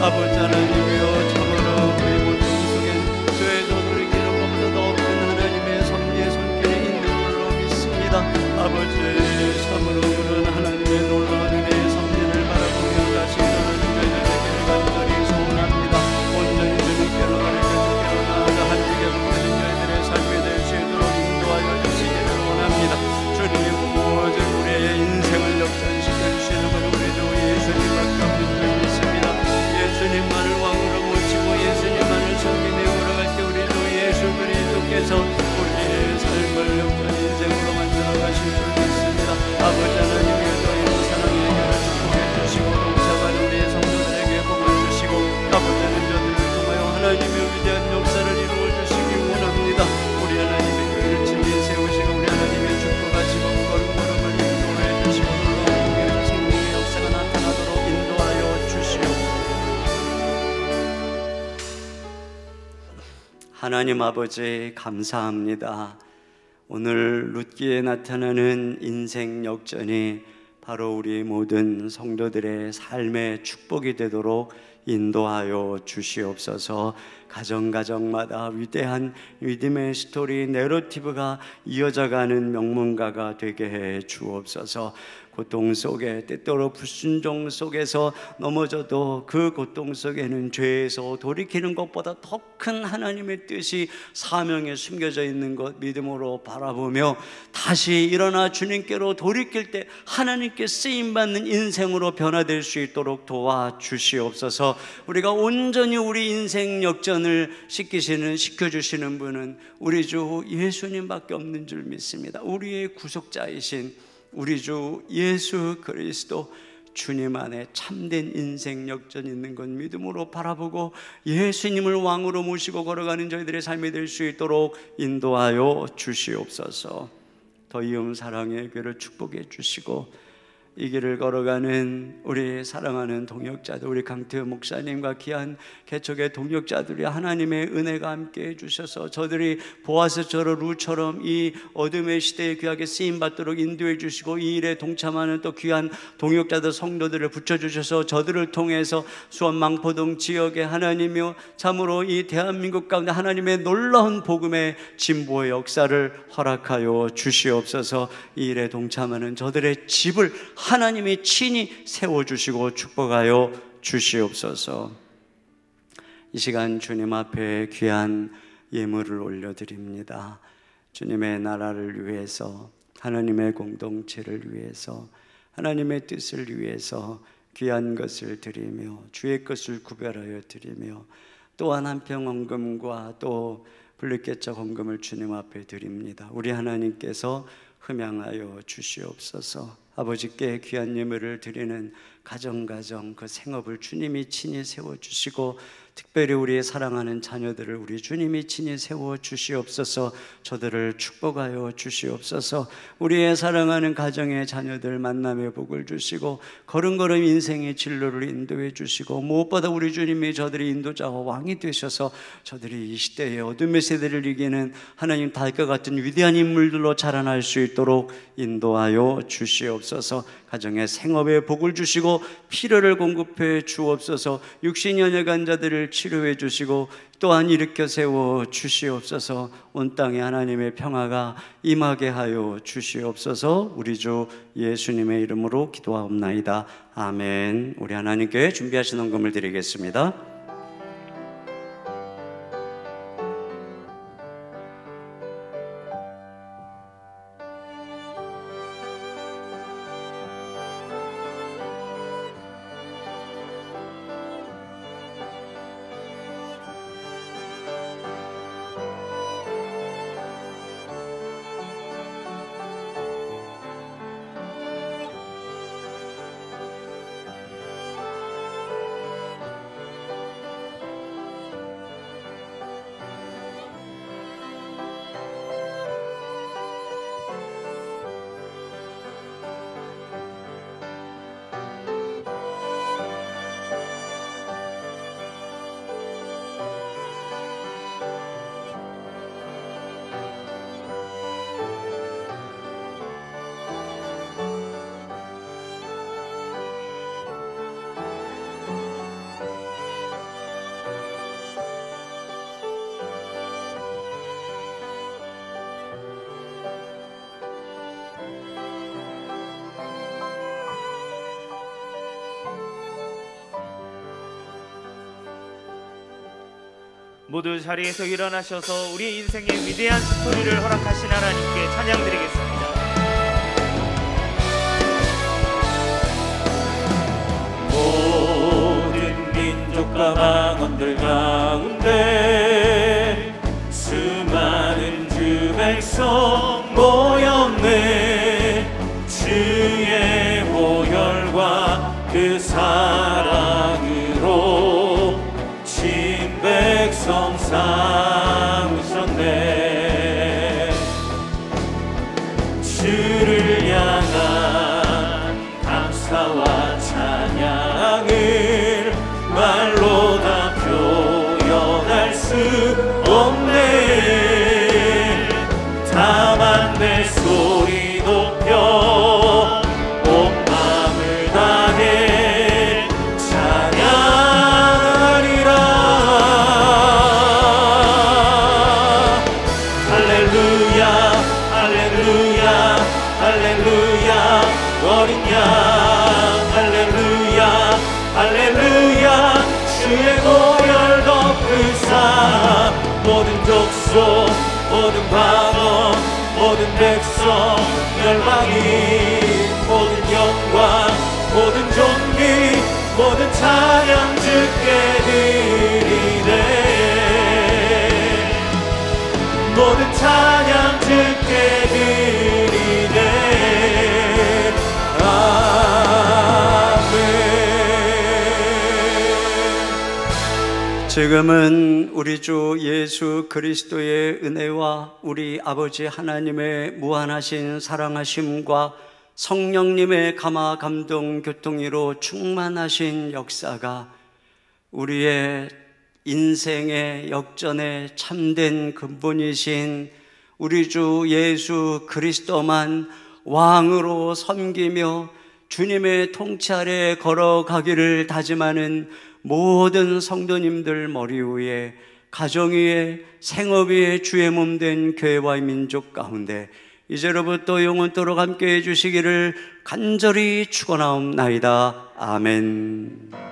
아버지 하나님이여 참으로 우리 고통 속엔 죄에서 돌이키는 것보다 더 큰 하나님의 섭리의 손길이 있는 줄로 믿습니다. 아버지 참으로 그런 하나님의 놀라운 은혜의 섭리를 바라보며 다시 너는 되되기를 간절히 소원합니다. 온전히 주님께로 주께로 나아가 하나님께 붙는 저희들의 삶이 될 수 있도록 인도하여 주시기를 원합니다. 주님 오직 우리의 인생을 역전시켜 주시는 분 우리 주 예수님밖에 없는 줄 믿습니다. 예수님만을 왕으로 모시고 예수님만을 섬기며 오라갈 때 우리 주 예수 그리스도께서 우리의 삶을 역전 인생으로 만들어 가실 줄 믿습니다. 아버지 하나님의 너희의 사랑의 교회를 축복해 주시고 동참하는 우리의 성도들에게 복을 주시고 아버지는 저들을 통하여 하나님의 위대한 역사를 이루어 주시기 원합니다. 우리 하나님의 교회를 친히 세우시고 우리 하나님의 축복하시고 걸음걸음을 인도해 주시고 놀라운 교회에서 생명의 역사가 나타나도록 인도하여 주시옵소서. 하나님 아버지 감사합니다. 오늘 룻기에 나타나는 인생 역전이 바로 우리 모든 성도들의 삶의 축복이 되도록 인도하여 주시옵소서. 가정가정마다 위대한 믿음의 스토리 내러티브가 이어져가는 명문가가 되게 해 주옵소서. 고통 속에 때때로 불순종 속에서 넘어져도 그 고통 속에는 죄에서 돌이키는 것보다 더 큰 하나님의 뜻이 사명에 숨겨져 있는 것 믿음으로 바라보며 다시 일어나 주님께로 돌이킬 때 하나님께 쓰임받는 인생으로 변화될 수 있도록 도와주시옵소서. 우리가 온전히 우리 인생 역전을 시켜주시는 분은 우리 주 예수님밖에 없는 줄 믿습니다. 우리의 구속자이신 우리 주 예수 그리스도 주님 안에 참된 인생 역전이 있는 건 믿음으로 바라보고 예수님을 왕으로 모시고 걸어가는 저희들의 삶이 될 수 있도록 인도하여 주시옵소서. 더 이음 사랑의 교회를 축복해 주시고 이 길을 걸어가는 우리 사랑하는 동역자들, 우리 강태우 목사님과 귀한 개척의 동역자들이 하나님의 은혜가 함께 해주셔서 저들이 보아스처럼 루처럼 이 어둠의 시대에 귀하게 쓰임받도록 인도해 주시고 이 일에 동참하는 또 귀한 동역자들 성도들을 붙여주셔서 저들을 통해서 수원 망포동 지역에 하나님이여 참으로 이 대한민국 가운데 하나님의 놀라운 복음의 진보의 역사를 허락하여 주시옵소서. 이 일에 동참하는 저들의 집을 하나님이 친히 세워주시고 축복하여 주시옵소서. 이 시간 주님 앞에 귀한 예물을 올려드립니다. 주님의 나라를 위해서, 하나님의 공동체를 위해서, 하나님의 뜻을 위해서 귀한 것을 드리며 주의 것을 구별하여 드리며 또한 한평 헌금과 또 분립개척 헌금을 주님 앞에 드립니다. 우리 하나님께서 흠양하여 주시옵소서. 아버지께 귀한 예물을 드리는 가정 그 생업을 주님이 친히 세워주시고 특별히 우리의 사랑하는 자녀들을 우리 주님이 친히 세워주시옵소서. 저들을 축복하여 주시옵소서. 우리의 사랑하는 가정의 자녀들 만남의 복을 주시고 걸음걸음 인생의 진로를 인도해 주시고 무엇보다 우리 주님이 저들의 인도자와 왕이 되셔서 저들이 이 시대의 어둠의 세대를 이기는 하나님 달과 같은 위대한 인물들로 자라날 수 있도록 인도하여 주시옵소서. 가정의 생업에 복을 주시고 필요를 공급해 주옵소서. 육신이 연약한 자들을 치료해 주시고 또한 일으켜 세워 주시옵소서. 온 땅에 하나님의 평화가 임하게 하여 주시옵소서. 우리 주 예수님의 이름으로 기도하옵나이다. 아멘. 우리 하나님께 준비하신 헌금을 드리겠습니다. 모두 자리에서 일어나셔서 우리 인생의 위대한 스토리를 허락하신 하나님께 찬양드리겠습니다. 모든 민족과 망언들 가운데 수많은 주 백성 모였네. 주의 보혈과 그 사랑으로 진 백성 삼으셨네. 주를 향한 감사와 찬양을 말로 다 표현할 수 없네. 다만 내 소리 높여 온 마음을 다해 찬양하리라. 할렐루야 할렐루야 할렐루야 어린 양 할렐루야 할렐루야 주의 보혈 덮으사 모든 족속 모든 방언 모든 백성 열방이 모든 영광 모든 존귀 모든 찬양 주께 드리네. 모든 찬양 주께 드리네. 아멘. 지금은 우리 주 예수 그리스도의 은혜와 우리 아버지 하나님의 무한하신 사랑하심과 성령님의 감화 감동 교통으로 충만하신 역사가 우리의 인생의 역전의 참된 근본이신 우리 주 예수 그리스도만 왕으로 섬기며 주님의 통치 아래 걸어가기를 다짐하는 모든 성도님들 머리 위에, 가정 위에, 생업 위에 주의 몸 된 교회와 민족 가운데 이제로부터 영원토록 함께해 주시기를 간절히 축원하옵나이다. 아멘.